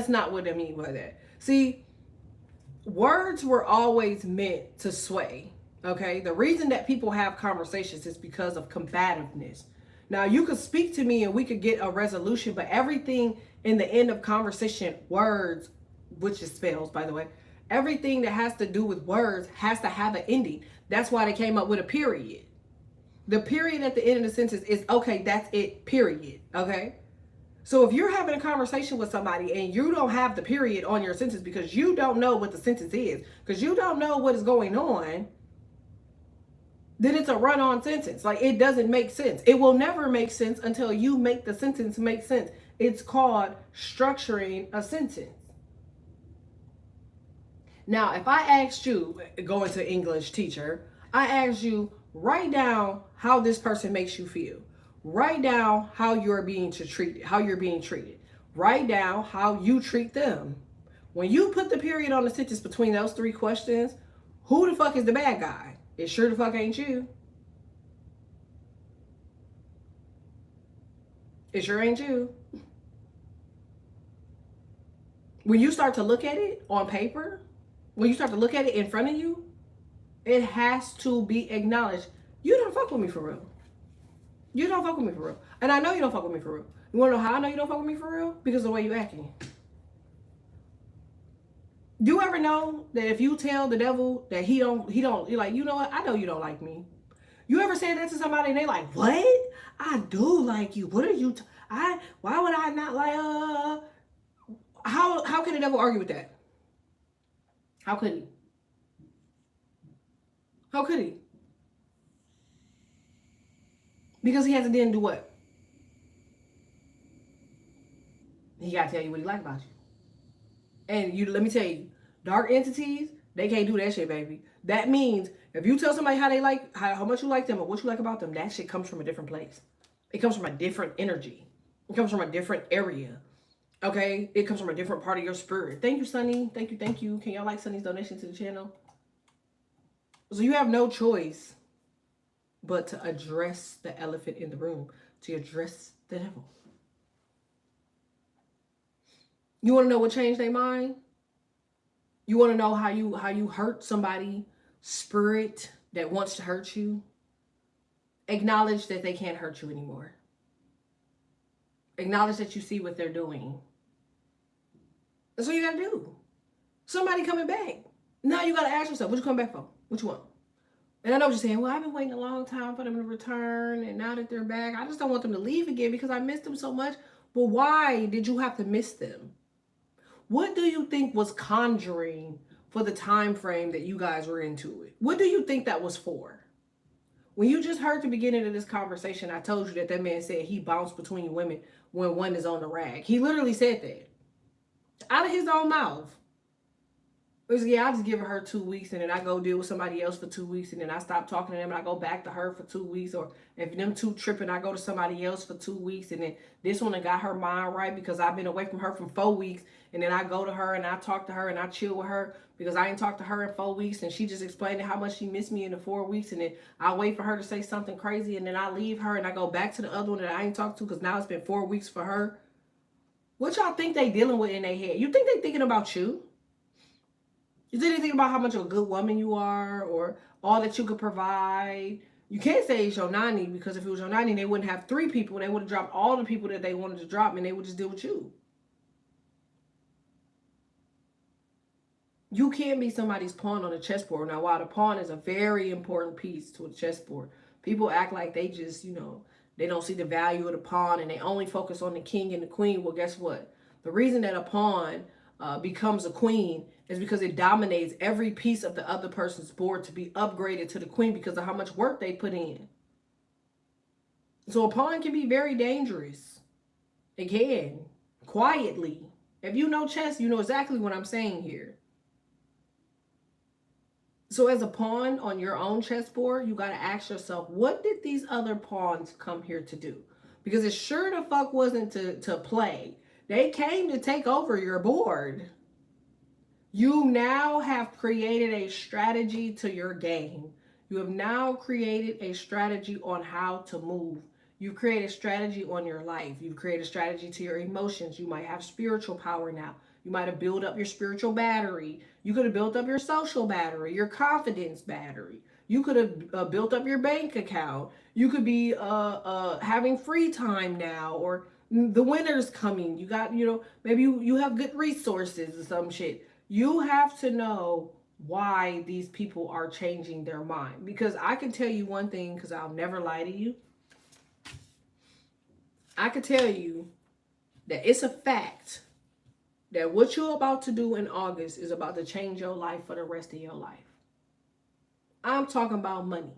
not what I mean by that. See, words were always meant to sway. Okay, the reason that people have conversations is because of combativeness. Now, you could speak to me and we could get a resolution, but everything in the end of conversation, words, which is spells, by the way, everything that has to do with words has to have an ending. That's why they came up with a period. The period at the end of the sentence is okay, that's it, period. Okay? So if you're having a conversation with somebody and you don't have the period on your sentence because you don't know what the sentence is, because you don't know what is going on, then it's a run-on sentence. Like, it doesn't make sense. It will never make sense until you make the sentence make sense. It's called structuring a sentence. Now, if I asked you, going to English teacher, I asked you, write down how this person makes you feel. Write down how you're being treated. Write down how you treat them. When you put the period on the sentence between those three questions, who the fuck is the bad guy? It sure the fuck ain't you. It sure ain't you. When you start to look at it on paper, when you start to look at it in front of you, it has to be acknowledged. You don't fuck with me for real. You don't fuck with me for real. And I know you don't fuck with me for real. You wanna know how I know you don't fuck with me for real? Because of the way you acting. You ever know that if you tell the devil that he don't, you're like, you know what? I know you don't like me. You ever said that to somebody and they like, what? I do like you. What are you? Why would I not like? How can the devil argue with that? How could he? How could he? Because he hasn't done do what? He gotta tell you what he like about you. And let me tell you, dark entities, they can't do that shit, baby. That means if you tell somebody how much you like them or what you like about them, that shit comes from a different place. It comes from a different energy. It comes from a different area. Okay? It comes from a different part of your spirit. Thank you, Sunny. Thank you. Can y'all like Sunny's donation to the channel? So you have no choice but to address the elephant in the room, to address the devil. You want to know what changed their mind? You want to know how you hurt somebody's spirit that wants to hurt you? Acknowledge that they can't hurt you anymore. Acknowledge that you see what they're doing. That's what you got to do. Somebody coming back. Now you got to ask yourself, what you come back for? What you want? And I know what you're saying. Well, I've been waiting a long time for them to return. And now that they're back, I just don't want them to leave again because I missed them so much. But why did you have to miss them? What do you think was conjuring for the time frame that you guys were into it? What do you think that was for? When you just heard the beginning of this conversation, I told you that man said he bounced between women when one is on the rag. He literally said that. Out of his own mouth. It was, yeah, I just give her 2 weeks and then I go deal with somebody else for 2 weeks and then I stop talking to them and I go back to her for 2 weeks. Or if them two tripping, I go to somebody else for 2 weeks and then this one got her mind right because I've been away from her for 4 weeks. And then I go to her and I talk to her and I chill with her because I ain't talked to her in 4 weeks and she just explained how much she missed me in the 4 weeks. And then I wait for her to say something crazy and then I leave her and I go back to the other one that I ain't talked to because now it's been 4 weeks for her. What y'all think they dealing with in their head? You think they thinking about you? You think they thinking about how much of a good woman you are or all that you could provide? You can't say it's your nanny because if it was your nanny, they wouldn't have 3 people. They would have dropped all the people that they wanted to drop and they would just deal with you. You can't be somebody's pawn on a chessboard. Now, while the pawn is a very important piece to a chessboard, people act like they just, they don't see the value of the pawn and they only focus on the king and the queen. Well, guess what? The reason that a pawn becomes a queen is because it dominates every piece of the other person's board to be upgraded to the queen because of how much work they put in. So a pawn can be very dangerous. It can. Quietly. If you know chess, you know exactly what I'm saying here. So as a pawn on your own chessboard, you got to ask yourself, what did these other pawns come here to do? Because it sure the fuck wasn't to play. They came to take over your board. You now have created a strategy to your game. You have now created a strategy on how to move. You've created a strategy on your life. You've created a strategy to your emotions. You might have spiritual power now. You might have built up your spiritual battery. You could have built up your social battery, your confidence battery. You could have built up your bank account. You could be having free time now, or the winter's coming. You got, maybe you have good resources or some shit. You have to know why these people are changing their mind. Because I can tell you one thing, because I'll never lie to you. I can tell you that it's a fact that what you're about to do in August is about to change your life for the rest of your life. I'm talking about money,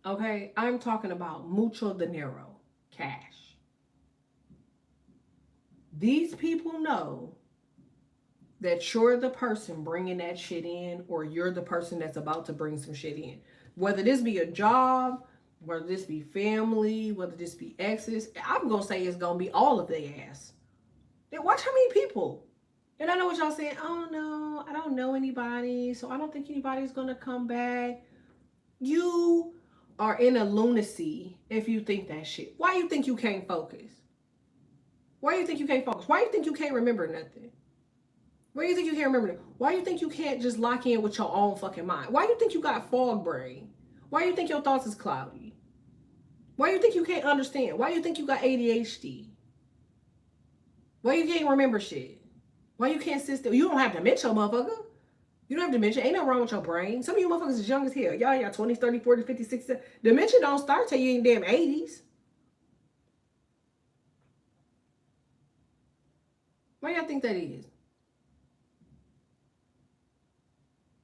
okay? I'm talking about mucho dinero, cash. These people know that you're the person bringing that shit in, or you're the person that's about to bring some shit in. Whether this be a job, whether this be family, whether this be exes, I'm going to say it's going to be all of their ass. Then watch how many people. And I know what y'all saying. Oh, no, I don't know anybody, so I don't think anybody's going to come back. You are in a lunacy if you think that shit. Why you think you can't focus? Why you think you can't focus? Why you think you can't remember nothing? Why you think you can't remember that? Why you think you can't just lock in with your own fucking mind? Why you think you got fog brain? Why you think your thoughts is cloudy? Why you think you can't understand? Why you think you got ADHD? Why you can't remember shit? Why you can't sit still? You don't have dementia, motherfucker. You don't have dementia. Ain't nothing wrong with your brain. Some of you motherfuckers is young as hell. Y'all 20s, 30s, 40s, 50s, 60s. Dementia don't start till you in damn 80s. Why y'all think that is?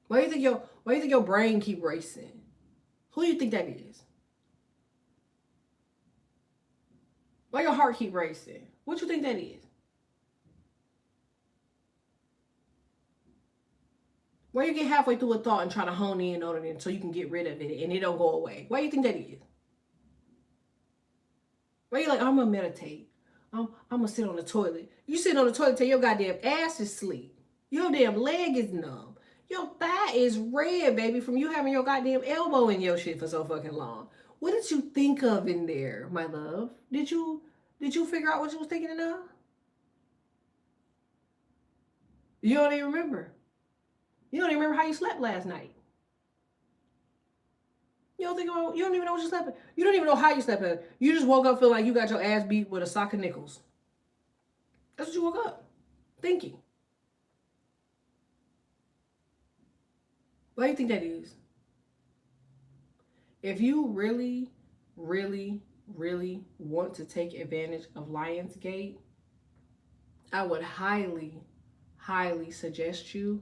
Why you think your brain keep racing? Who do you think that is? Why your heart keep racing? What you think that is? Why you get halfway through a thought and try to hone in on it so you can get rid of it and it don't go away? Why you think that is? Why you like, I'm gonna meditate. I'm gonna sit on the toilet. You sit on the toilet till your goddamn ass is asleep. Your damn leg is numb. Your thigh is red, baby, from you having your goddamn elbow in your shit for so fucking long. What did you think of in there, my love? Did you figure out what you was thinking of? You don't even remember. You don't even remember how you slept last night. You don't even know what you slept. You don't even know how you slept. You just woke up feeling like you got your ass beat with a sock of nickels. That's what you woke up thinking. Why do you think that is? If you really, really, really want to take advantage of Lionsgate, I would highly, highly suggest you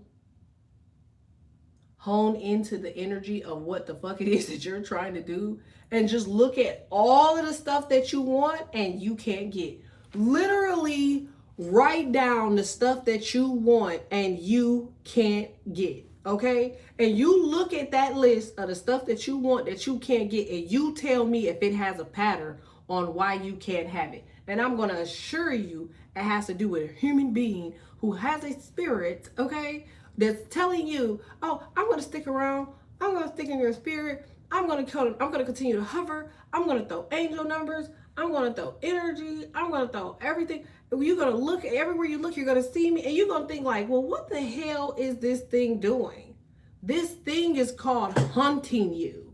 hone into the energy of what the fuck it is that you're trying to do and just look at all of the stuff that you want and you can't get. Literally write down the stuff that you want and you can't get. Okay? And you look at that list of the stuff that you want that you can't get and you tell me if it has a pattern on why you can't have it. And I'm going to assure you it has to do with a human being who has a spirit, okay, that's telling you, oh, I'm going to stick around. I'm going to stick in your spirit. I'm going to continue to hover. I'm going to throw angel numbers. I'm going to throw energy. I'm going to throw everything. You're going to look at everywhere you look, you're going to see me, and you're going to think like, well, what the hell is this thing doing? This thing is called hunting you.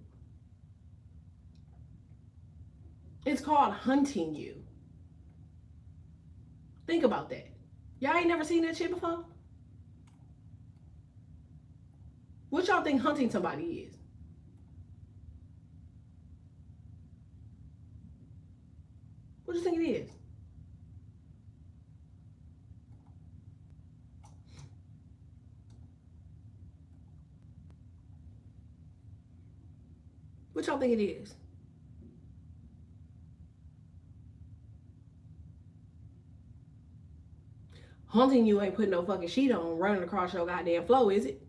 It's called hunting you. Think about that. Y'all ain't never seen that shit before? What y'all think hunting somebody is? What do you think it is? What y'all think it is? Hunting you ain't putting no fucking sheet on running across your goddamn floor, is it?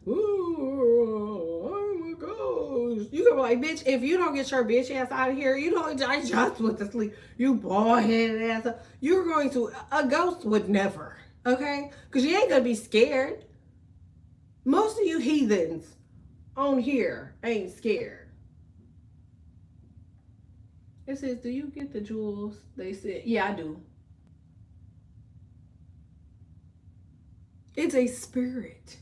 Ooh, oh my gosh. You gonna be like, bitch, if you don't get your bitch ass out of here, you don't, I just went to sleep. You bald headed ass. You're going to, a ghost would never, okay? Because you ain't gonna be scared. Most of you heathens on here ain't scared. It says, do you get the jewels? They said, yeah, I do. It's a spirit.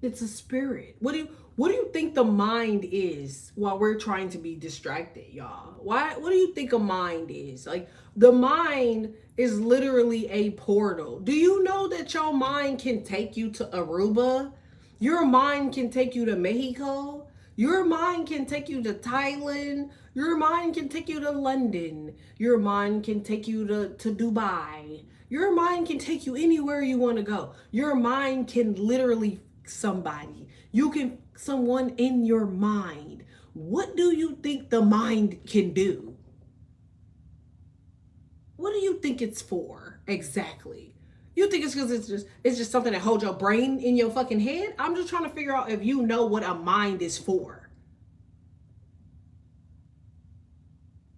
It's a spirit. What do you think the mind is while we're trying to be distracted, y'all? What do you think a mind is? Like, the mind is literally a portal. Do you know that your mind can take you to Aruba? Your mind can take you to Mexico. Your mind can take you to Thailand. Your mind can take you to London. Your mind can take you to Dubai. Your mind can take you anywhere you want to go. Your mind can literally somebody. You can someone in your mind. What do you think the mind can do? What do you think it's for exactly? You think it's because it's just something that holds your brain in your fucking head? I'm just trying to figure out if you know what a mind is for.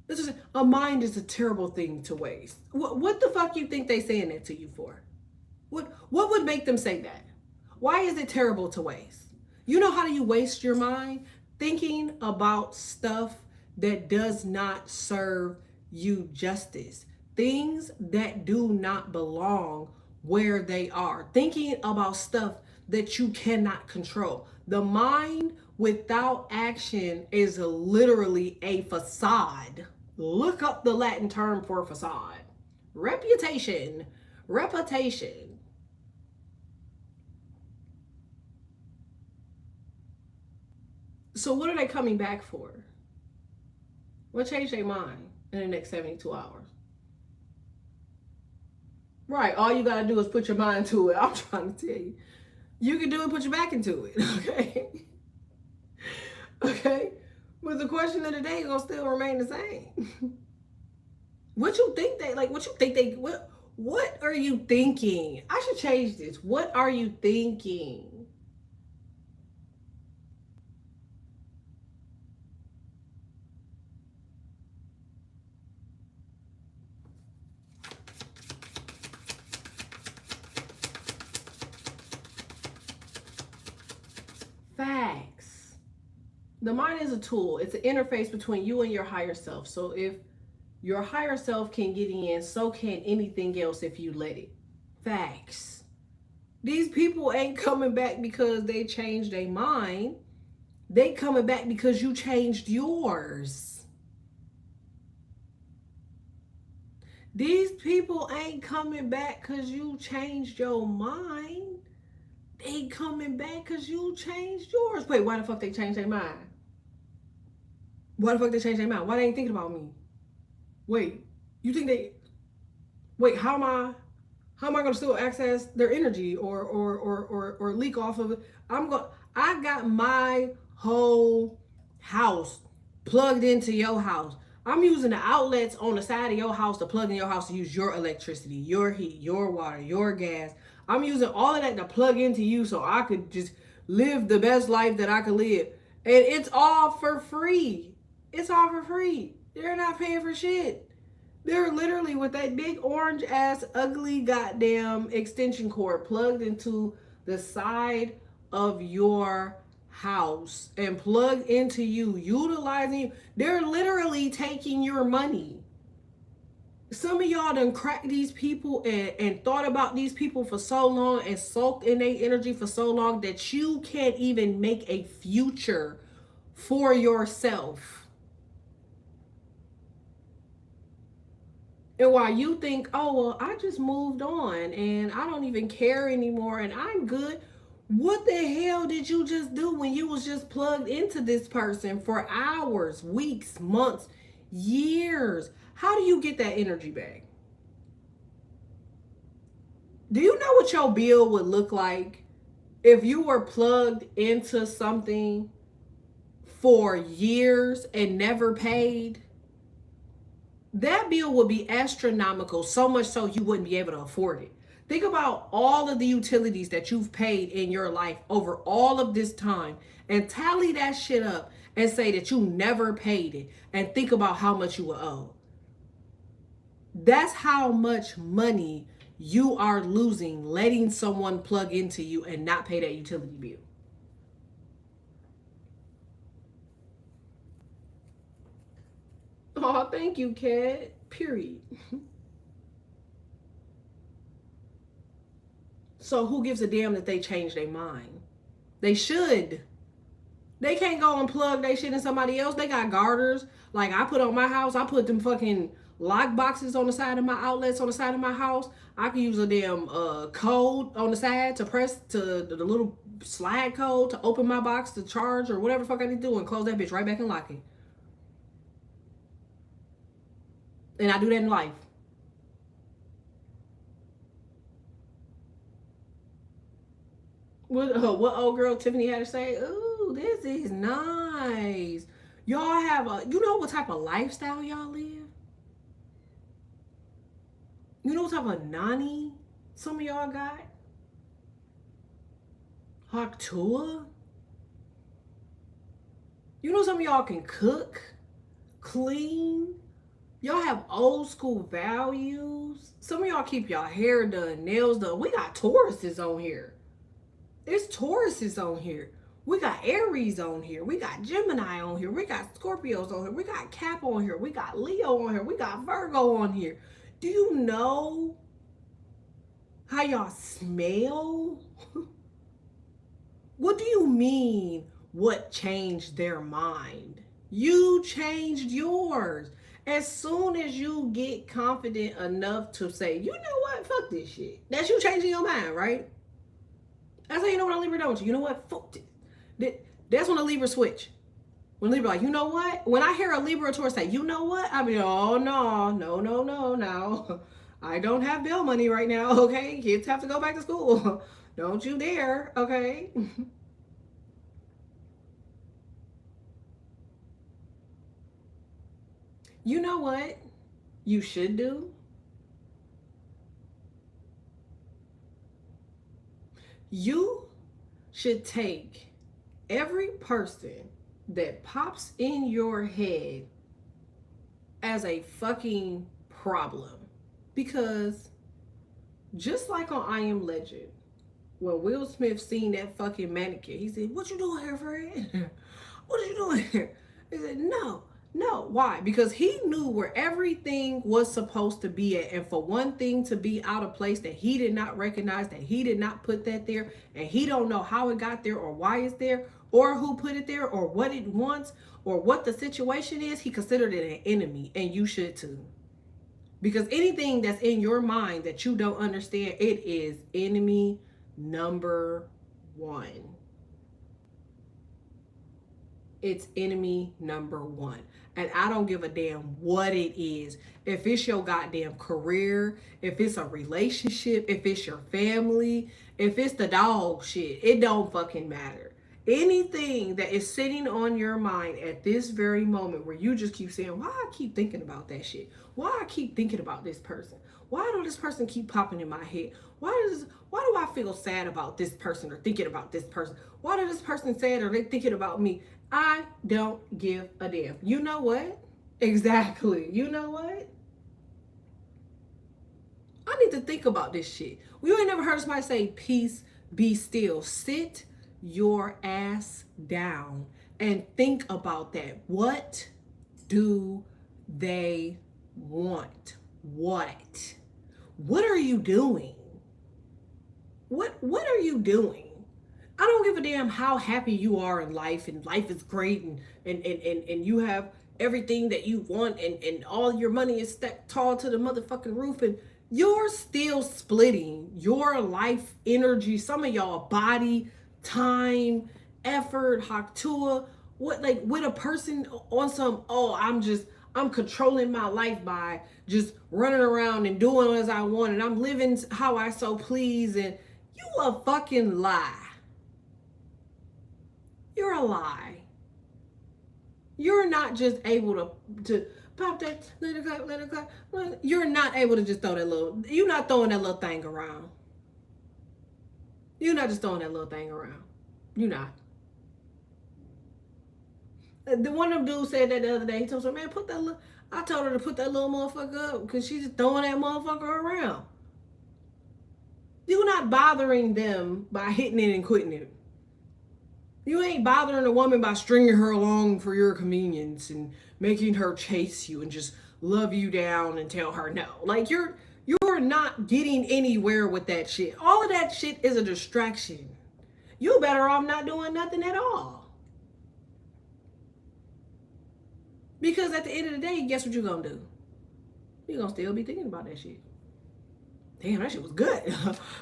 This is a mind is a terrible thing to waste. What the fuck you think they saying that to you for? What would make them say that? Why is it terrible to waste? You know how do you waste your mind? Thinking about stuff that does not serve you justice. Things that do not belong where they are. Thinking about stuff that you cannot control. The mind without action is literally a facade. Look up the Latin term for facade. Reputation. Reputation. So what are they coming back for? What changed their mind in the next 72 hours? Right, all you gotta do is put your mind to it. I'm trying to tell you. You can do it, put your back into it, okay? Okay? But the question of the day is gonna still remain the same. What are you thinking? I should change this. What are you thinking? Facts. The mind is a tool. It's an interface between you and your higher self. So if your higher self can get in, so can anything else if you let it. Facts. These people ain't coming back because they changed their mind. They coming back because you changed yours. These people ain't coming back because you changed your mind. They coming back because you changed yours. Wait, why the fuck they changed their mind? Why the fuck they changed their mind? Why they ain't thinking about me? Wait, you think they? Wait, how am I gonna still access their energy or leak off of it? I got my whole house plugged into your house. I'm using the outlets on the side of your house to plug in your house to use your electricity, your heat, your water, your gas. I'm using all of that to plug into you so I could just live the best life that I could live. And it's all for free. It's all for free. They're not paying for shit. They're literally with that big orange ass ugly goddamn extension cord plugged into the side of your house and plugged into you, utilizing you. They're literally taking your money. Some of y'all done cracked these people and thought about these people for so long and soaked in their energy for so long that you can't even make a future for yourself. And while you think, oh, well, I just moved on and I don't even care anymore and I'm good. What the hell did you just do when you was just plugged into this person for hours, weeks, months, years? How do you get that energy back? Do you know what your bill would look like if you were plugged into something for years and never paid? That bill would be astronomical, so much so you wouldn't be able to afford it. Think about all of the utilities that you've paid in your life over all of this time and tally that shit up and say that you never paid it and think about how much you will owe. That's how much money you are losing letting someone plug into you and not pay that utility bill. Oh, thank you, Kat. Period. So who gives a damn that they change their mind? They should. They can't go and plug their shit in somebody else. They got garters. Like I put on my house, I put them fucking lock boxes on the side of my outlets on the side of my house. I can use a damn code on the side to press to the little slide code to open my box to charge or whatever the fuck I need to do and close that bitch right back and lock it. And I do that in life. What old girl Tiffany had to say? Ooh, this is nice. Y'all have you know what type of lifestyle y'all live? You know what type of nanny some of y'all got? Haktua? You know some of y'all can cook, clean. Y'all have old school values. Some of y'all keep y'all hair done, nails done. We got Tauruses on here. There's Tauruses on here. We got Aries on here. We got Gemini on here. We got Scorpios on here. We got Cap on here. We got Leo on here. We got Virgo on here. Do you know how y'all smell? What do you mean, what changed their mind? You changed yours. As soon as you get confident enough to say, you know what, fuck this shit. That's you changing your mind, right? That's how you know when a Libra don't. You know what, fuck it. That's when a Libra switch. When Libra like, you know what? When I hear a Libra or Taurus say, you know what? I mean, oh no. I don't have bill money right now, okay? Kids have to go back to school. Don't you dare, okay? You know what you should do? You should take every person that pops in your head as a fucking problem. Because just like on I Am Legend, when Will Smith seen that fucking mannequin, he said, what you doing here, Fred? What are you doing here? He said, no. Why? Because he knew where everything was supposed to be at. And for one thing to be out of place that he did not recognize, that he did not put that there, and he don't know how it got there or why it's there, or who put it there, or what it wants, or what the situation is, he considered it an enemy. And you should too. Because anything that's in your mind that you don't understand, it is enemy number one. It's enemy number one. And I don't give a damn what it is. If it's your goddamn career, if it's a relationship, if it's your family, if it's the dog shit, it don't fucking matter. Anything that is sitting on your mind at this very moment where you just keep saying, why I keep thinking about that shit? Why I keep thinking about this person? Why do this person keep popping in my head? Why do I feel sad about this person or thinking about this person? Why does this person sad or they thinking about me? I don't give a damn. You know what? Exactly. You know what? I need to think about this shit. You ain't never heard somebody say, peace, be still. Sit your ass down and think about that. What do they want? What are you doing? What are you doing? I don't give a damn how happy you are in life, and life is great, and you have everything that you want, and all your money is stacked tall to the motherfucking roof, and you're still splitting your life energy, some of y'all body, time, effort, haktua, what, like with a person on some, I'm controlling my life by just running around and doing as I want, and I'm living how I so please, and you a fucking lie. You're a lie. You're not just able to pop that, let it go. You're not able to just throw that little, you're not throwing that little thing around. You're not just throwing that little thing around. You're not. The one of them dudes said that the other day. He told me, man, I told her to put that little motherfucker up because she's just throwing that motherfucker around. You're not bothering them by hitting it and quitting it. You ain't bothering a woman by stringing her along for your convenience and making her chase you and just love you down and tell her no. Like you're You're not getting anywhere with that shit. All of that shit is a distraction. You better off not doing nothing at all. Because at the end of the day, guess what you're gonna do? You're gonna still be thinking about that shit. Damn, that shit was good.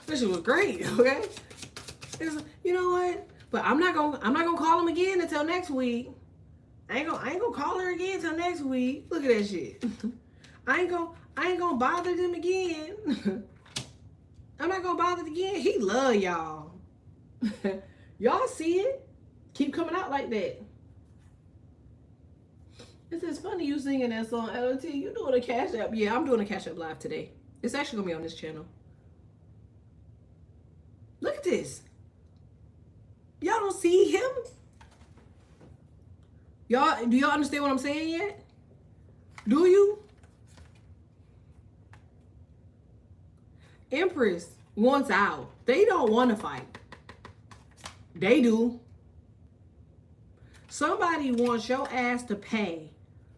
That shit was great. Okay. You know what? But I'm not gonna call him again until next week. I ain't gonna call her again until next week. Look at that shit. I ain't gonna bother them again. I'm not gonna bother again. He love y'all. Y'all see it? Keep coming out like that. It's funny you singing that song, LOT. You doing a Cash App? Yeah, I'm doing a Cash App live today. It's actually gonna be on this channel. Look at this. Y'all don't see him? Y'all, do y'all understand what I'm saying yet? Do you? Empress wants out. They don't want to fight. They do. Somebody wants your ass to pay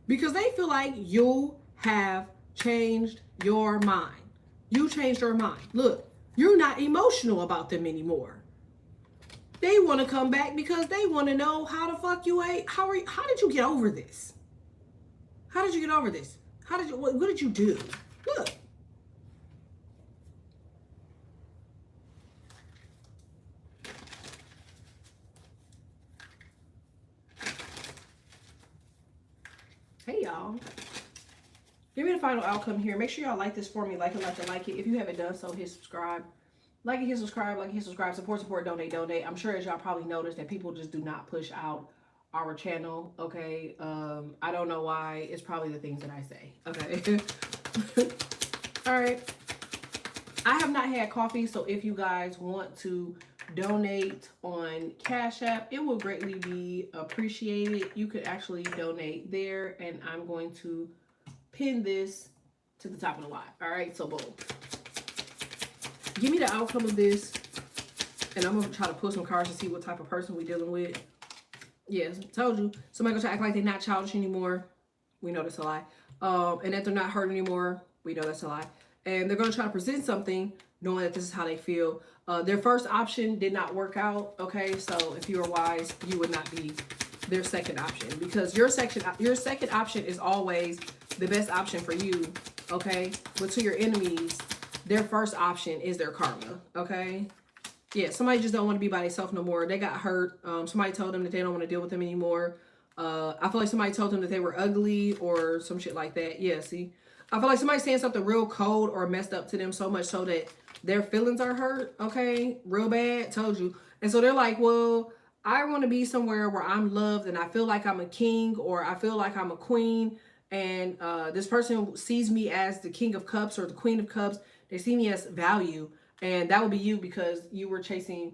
because they feel like you have changed your mind. You changed your mind. Look, you're not emotional about them anymore. They want to come back because they want to know how the fuck you ate. How did you get over this? How did you get over this? What did you do? Look. Hey y'all. Give me the final outcome here. Make sure y'all like this for me. Like it. If you haven't done so, hit subscribe. Like it, hit subscribe. Support, donate. I'm sure as y'all probably noticed that people just do not push out our channel. Okay. I don't know why. It's probably the things that I say. Okay. All right. I have not had coffee, so if you guys want to donate on Cash App, it will greatly be appreciated. You could actually donate there, and I'm going to pin this to the top of the live. All right, so boom. Give me the outcome of this, and I'm gonna try to pull some cards to see what type of person we're dealing with. Yes, told you. Somebody gonna try to act like they're not childish anymore. We know that's a lie. And that they're not hurt anymore. We know that's a lie. And they're gonna try to present something knowing that this is how they feel. Their first option did not work out. Okay, so if you are wise, you would not be their second option, because your second option is always the best option for you. Okay, but to your enemies, their first option is their karma. Okay. Yeah, somebody just don't want to be by themselves no more. They got hurt. Somebody told them that they don't want to deal with them anymore. I feel like somebody told them that they were ugly or some shit like that. Yeah, see? I feel like somebody's saying something real cold or messed up to them so much so that their feelings are hurt. Okay? Real bad. Told you. And so they're like, well, I want to be somewhere where I'm loved and I feel like I'm a king or I feel like I'm a queen. And this person sees me as the king of cups or the queen of cups. They see me as value. And that would be you because you were chasing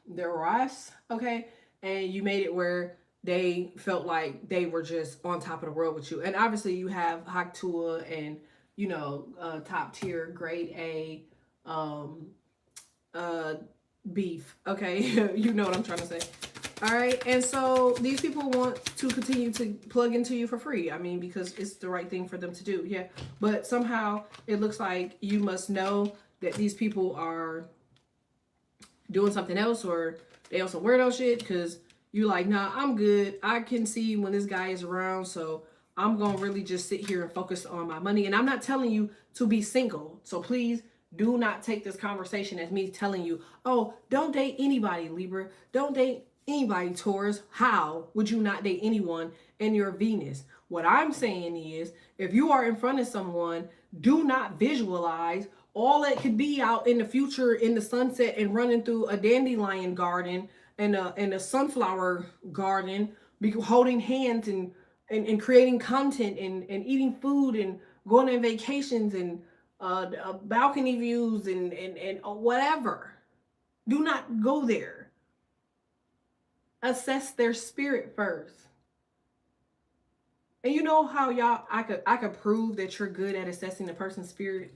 their rice, okay? And you made it where they felt like they were just on top of the world with you. And obviously you have Haktua and, you know, top tier, grade A beef, okay? You know what I'm trying to say. All right, and so these people want to continue to plug into you for free. I mean, because it's the right thing for them to do, yeah. But somehow it looks like you must know that these people are doing something else or they on some weirdo shit because you like, nah, I'm good. I can see when this guy is around, so I'm going to really just sit here and focus on my money. And I'm not telling you to be single, so please do not take this conversation as me telling you, oh, don't date anybody, Libra. Don't date anybody, Taurus. How would you not date anyone in your Venus? What I'm saying is, if you are in front of someone, do not visualize all that could be out in the future in the sunset and running through a dandelion garden and a sunflower garden, holding hands and creating content and eating food and going on vacations and balcony views and whatever. Do not go there. Assess their spirit first. And you know how y'all, I could prove that you're good at assessing the person's spirit.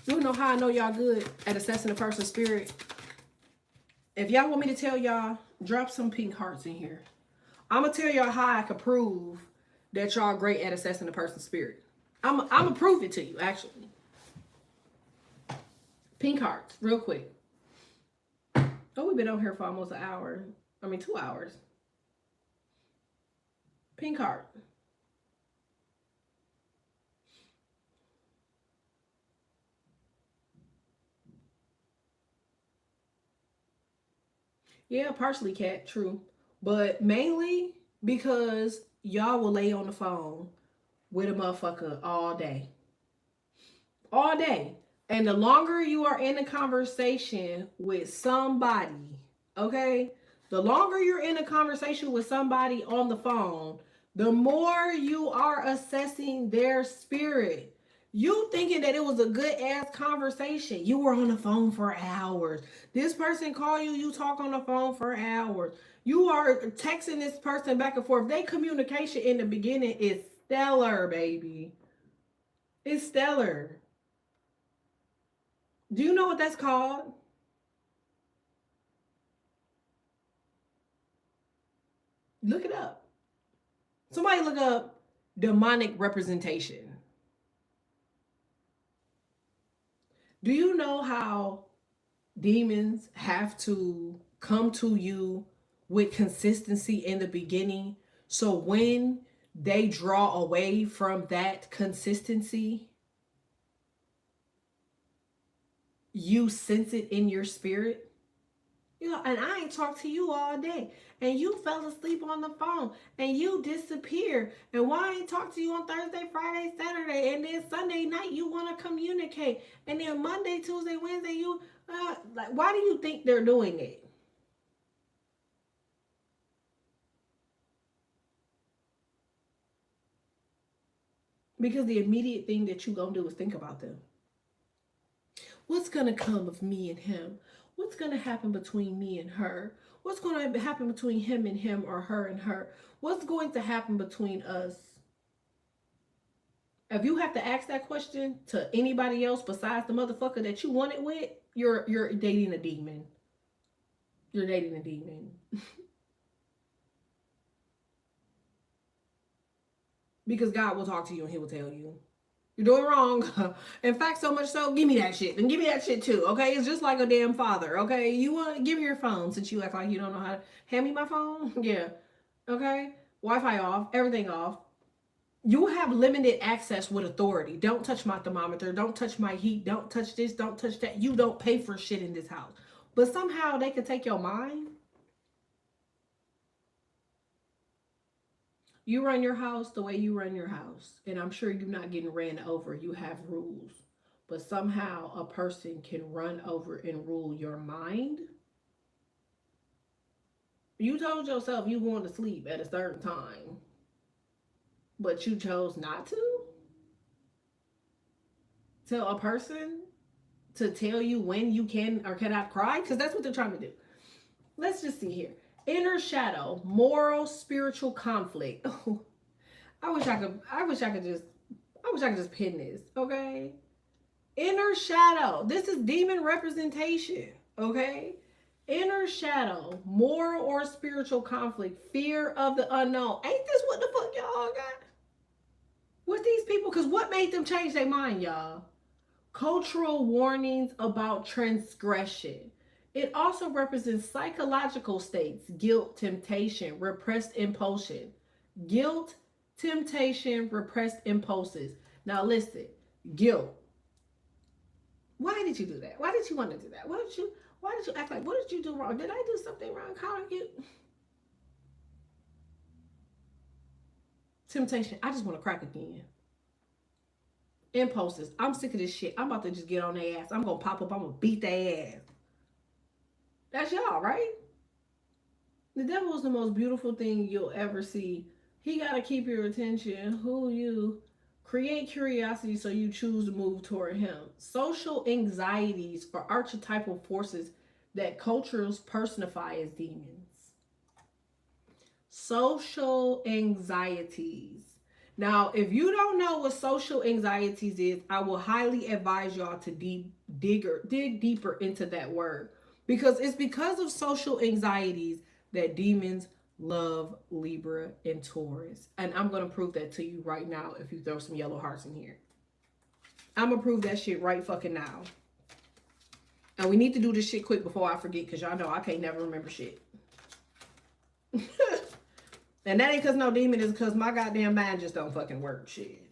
You know how I know y'all good at assessing a person's spirit? If y'all want me to tell y'all, drop some pink hearts in here. I'm gonna tell y'all how I can prove that y'all great at assessing a person's spirit. I'm gonna prove it to you, actually. Pink hearts, real quick. Oh, we've been on here for almost an hour. 2 hours. Pink heart. Yeah, partially cat, true. But mainly because y'all will lay on the phone with a motherfucker all day. All day. And the longer you are in a conversation with somebody, okay? The longer you're in a conversation with somebody on the phone, the more you are assessing their spirit. You thinking that it was a good ass conversation. You were on the phone for hours. This person called you, you talk on the phone for hours. You are texting this person back and forth. Their communication in the beginning is stellar, baby. It's stellar. Do you know what that's called? Look it up. Somebody look up demonic representation. Do you know how demons have to come to you with consistency in the beginning? So when they draw away from that consistency, you sense it in your spirit. You know, and I ain't talked to you all day. And you fell asleep on the phone. And you disappeared. And why I ain't talked to you on Thursday, Friday, Saturday. And then Sunday night you want to communicate. And then Monday, Tuesday, Wednesday, you like, why do you think they're doing it? Because the immediate thing that you gonna do is think about them. What's gonna come of me and him? What's going to happen between me and her? What's going to happen between him and him, or her and her? What's going to happen between us? If you have to ask that question to anybody else besides the motherfucker that you want it with, you're dating a demon. You're dating a demon. Because God will talk to you and he will tell you. You're doing wrong. In fact, so much so, give me that shit. And give me that shit too, okay? It's just like a damn father, okay? You want to give me your phone since you act like you don't know how to... Hand me my phone? Yeah. Okay? Wi-Fi off. Everything off. You have limited access with authority. Don't touch my thermometer. Don't touch my heat. Don't touch this. Don't touch that. You don't pay for shit in this house. But somehow they can take your mind. You run your house the way you run your house. And I'm sure you're not getting ran over. You have rules. But somehow a person can run over and rule your mind. You told yourself you wanted to sleep at a certain time. But you chose not to? Tell a person to tell you when you can or cannot cry? Because that's what they're trying to do. Let's just see here. Inner shadow, moral, spiritual conflict. Oh, I wish I could just pin this, okay? Inner shadow. This is demon representation, okay? Inner shadow, moral or spiritual conflict, fear of the unknown. Ain't this what the fuck y'all got with these people? Because what made them change their mind, y'all? Cultural warnings about transgression. It also represents psychological states, guilt, temptation, repressed impulsion. Guilt, temptation, repressed impulses. Now listen, guilt. Why did you do that? Why did you want to do that? Why did you act like, what did you do wrong? Did I do something wrong? How are you? Temptation, I just want to crack again. Impulses, I'm sick of this shit. I'm about to just get on their ass. I'm going to pop up. I'm going to beat their ass. That's y'all, right? The devil is the most beautiful thing you'll ever see. He got to keep your attention. Who you? Create curiosity so you choose to move toward him. Social anxieties are archetypal forces that cultures personify as demons. Social anxieties. Now, if you don't know what social anxieties is, I will highly advise y'all to dig deeper into that word. Because it's because of social anxieties that demons love Libra and Taurus. And I'm going to prove that to you right now if you throw some yellow hearts in here. I'm going to prove that shit right fucking now. And we need to do this shit quick before I forget, because y'all know I can't never remember shit. And that ain't because no demon, is because my goddamn mind just don't fucking work. Shit.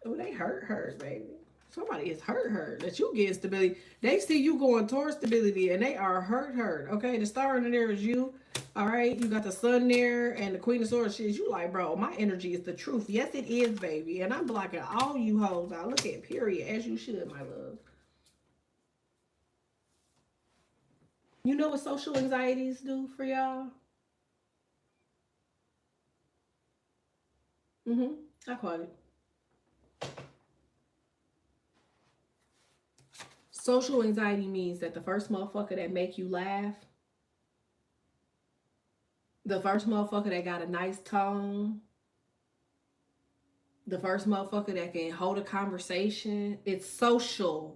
Oh, they hurt, baby. Somebody is hurt. That you get stability. They see you going towards stability and they are hurt. Okay, the star in there is you. All right, you got the sun there and the Queen of Swords. Shit, you like, bro, my energy is the truth. Yes, it is, baby. And I'm blocking all you hoes out. Look at period, as you should, my love. You know what social anxieties do for y'all? I caught it. Social anxiety means that the first motherfucker that make you laugh, the first motherfucker that got a nice tone, the first motherfucker that can hold a conversation, it's social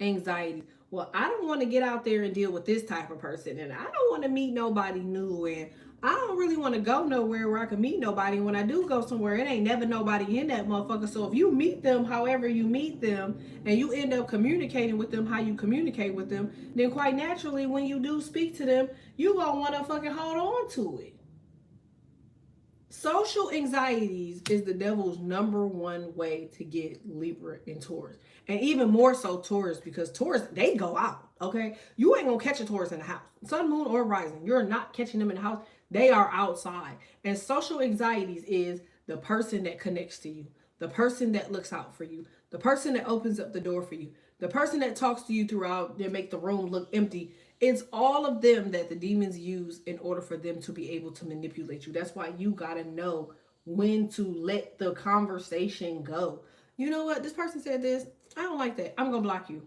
anxiety. Well, I don't want to get out there and deal with this type of person, and I don't want to meet nobody new, and I don't really want to go nowhere where I can meet nobody. When I do go somewhere, it ain't never nobody in that motherfucker. So if you meet them however you meet them, and you end up communicating with them how you communicate with them, then quite naturally when you do speak to them, you gonna want to fucking hold on to it. Social anxieties is the devil's #1 way to get Libra and Taurus. And even more so Taurus, because Taurus, they go out, okay? You ain't gonna catch a Taurus in the house. Sun, moon, or rising. You're not catching them in the house. They are outside. And social anxieties is the person that connects to you, the person that looks out for you, the person that opens up the door for you, the person that talks to you throughout, they make the room look empty. It's all of them that the demons use in order for them to be able to manipulate you. That's why you gotta know when to let the conversation go. You know what? This person said this. I don't like that. I'm gonna block you.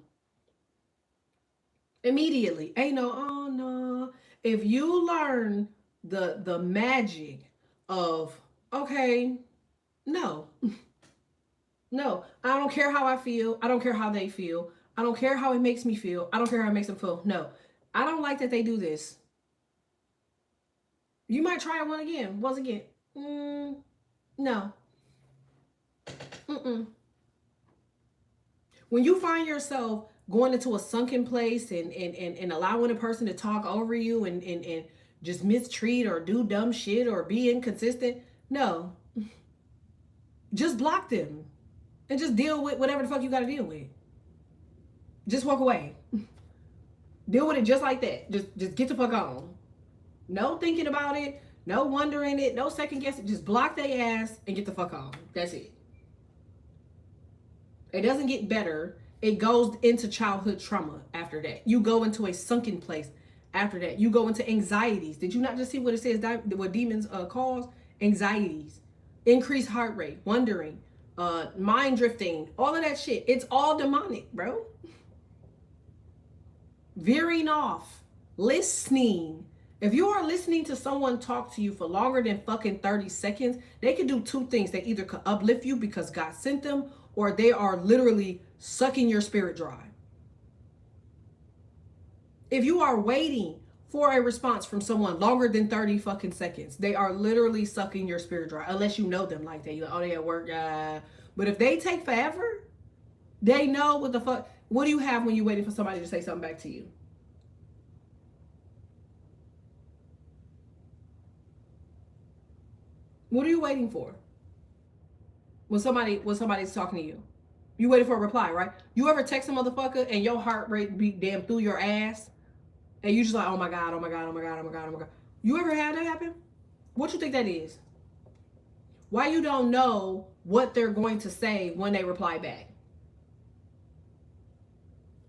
Immediately. Ain't no, oh no. If you learn the magic of, okay, no. No. I don't care how I feel. I don't care how they feel. I don't care how it makes me feel. I don't care how it makes them feel. No. I don't like that they do this. You might try it once again. No. When you find yourself going into a sunken place and allowing a person to talk over you and just mistreat or do dumb shit or be inconsistent, no. Just block them and just deal with whatever the fuck you got to deal with. Just walk away. Deal with it just like that. Just get the fuck on. No thinking about it. No wondering it. No second guessing. Just block their ass and get the fuck on. That's it. It doesn't get better. It goes into childhood trauma after that. You go into a sunken place after that. You go into anxieties. Did you not just see what it says, what demons cause? Anxieties. Increased heart rate. Wondering. Mind drifting. All of that shit. It's all demonic, bro. Veering off, listening. If you are listening to someone talk to you for longer than fucking 30 seconds, they can do two things. They either could uplift you because God sent them, or they are literally sucking your spirit dry. If you are waiting for a response from someone longer than 30 fucking seconds, they are literally sucking your spirit dry. Unless you know them like that. You're like, oh, they at work. But if they take forever, they know what the fuck. What do you have when you're waiting for somebody to say something back to you? What are you waiting for? When somebody's talking to you, you waiting for a reply, right? You ever text a motherfucker and your heart rate be damn through your ass, and you just like, oh my god, oh my god, oh my god, oh my god, oh my god. You ever had that happen? What you think that is? Why you don't know what they're going to say when they reply back?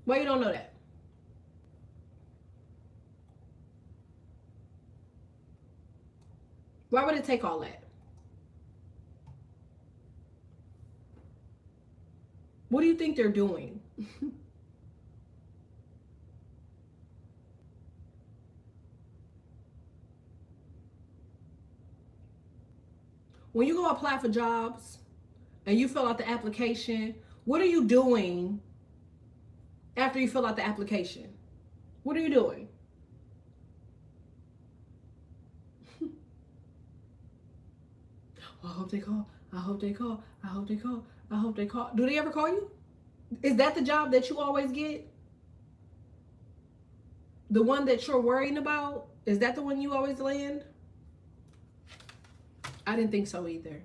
Why you don't know that? Why would it take all that? What do you think they're doing? When you go apply for jobs and you fill out the application, what are you doing after you fill out the application? What are you doing? I hope they call. I hope they call. I hope they call. I hope they call. Do they ever call you? Is that the job that you always get? The one that you're worrying about? Is that the one you always land? I didn't think so either.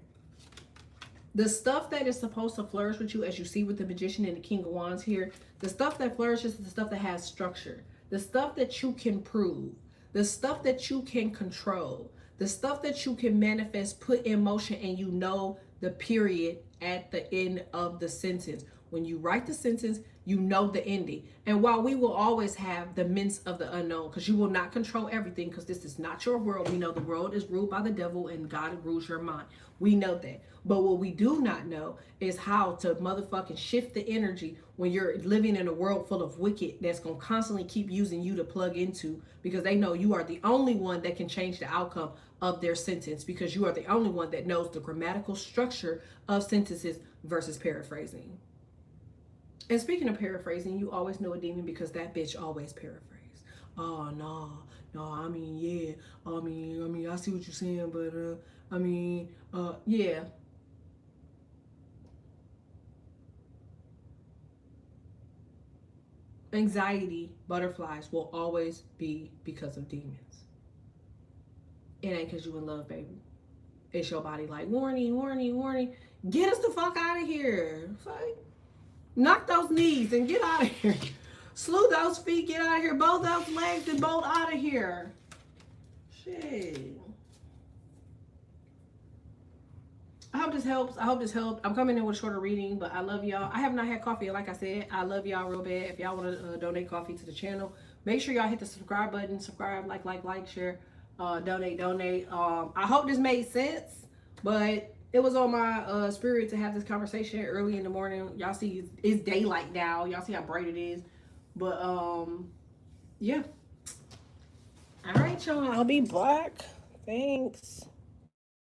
The stuff that is supposed to flourish with you, as you see with the Magician and the King of Wands here, the stuff that flourishes is the stuff that has structure. The stuff that you can prove. The stuff that you can control. The stuff that you can manifest, put in motion, and you know the period at the end of the sentence. When you write the sentence, you know the ending. And while we will always have the midst of the unknown, because you will not control everything, because this is not your world. We know the world is ruled by the devil and God rules your mind. We know that. But what we do not know is how to motherfucking shift the energy when you're living in a world full of wicked that's going to constantly keep using you to plug into, because they know you are the only one that can change the outcome of their sentence, because you are the only one that knows the grammatical structure of sentences versus paraphrasing. And speaking of paraphrasing, you always know a demon because that bitch always paraphrase. Oh no, I mean yeah, I mean I see what you're saying, but yeah. Anxiety, butterflies will always be because of demons. It ain't because you in love, baby. It's your body like, warning, warning, warning. Get us the fuck out of here. Fuck. Knock those knees and get out of here. Slew those feet, get out of here. Both those legs and bolt out of here. Shit. I hope this helps. I hope this helped. I'm coming in with a shorter reading, but I love y'all. I have not had coffee. Like I said, I love y'all real bad. If y'all want to donate coffee to the channel, make sure y'all hit the subscribe button. Subscribe, like, share, donate. I hope this made sense, but it was on my spirit to have this conversation early in the morning. Y'all see, it's daylight now. Y'all see how bright it is. But, yeah. All right, y'all. I'll be back. Thanks.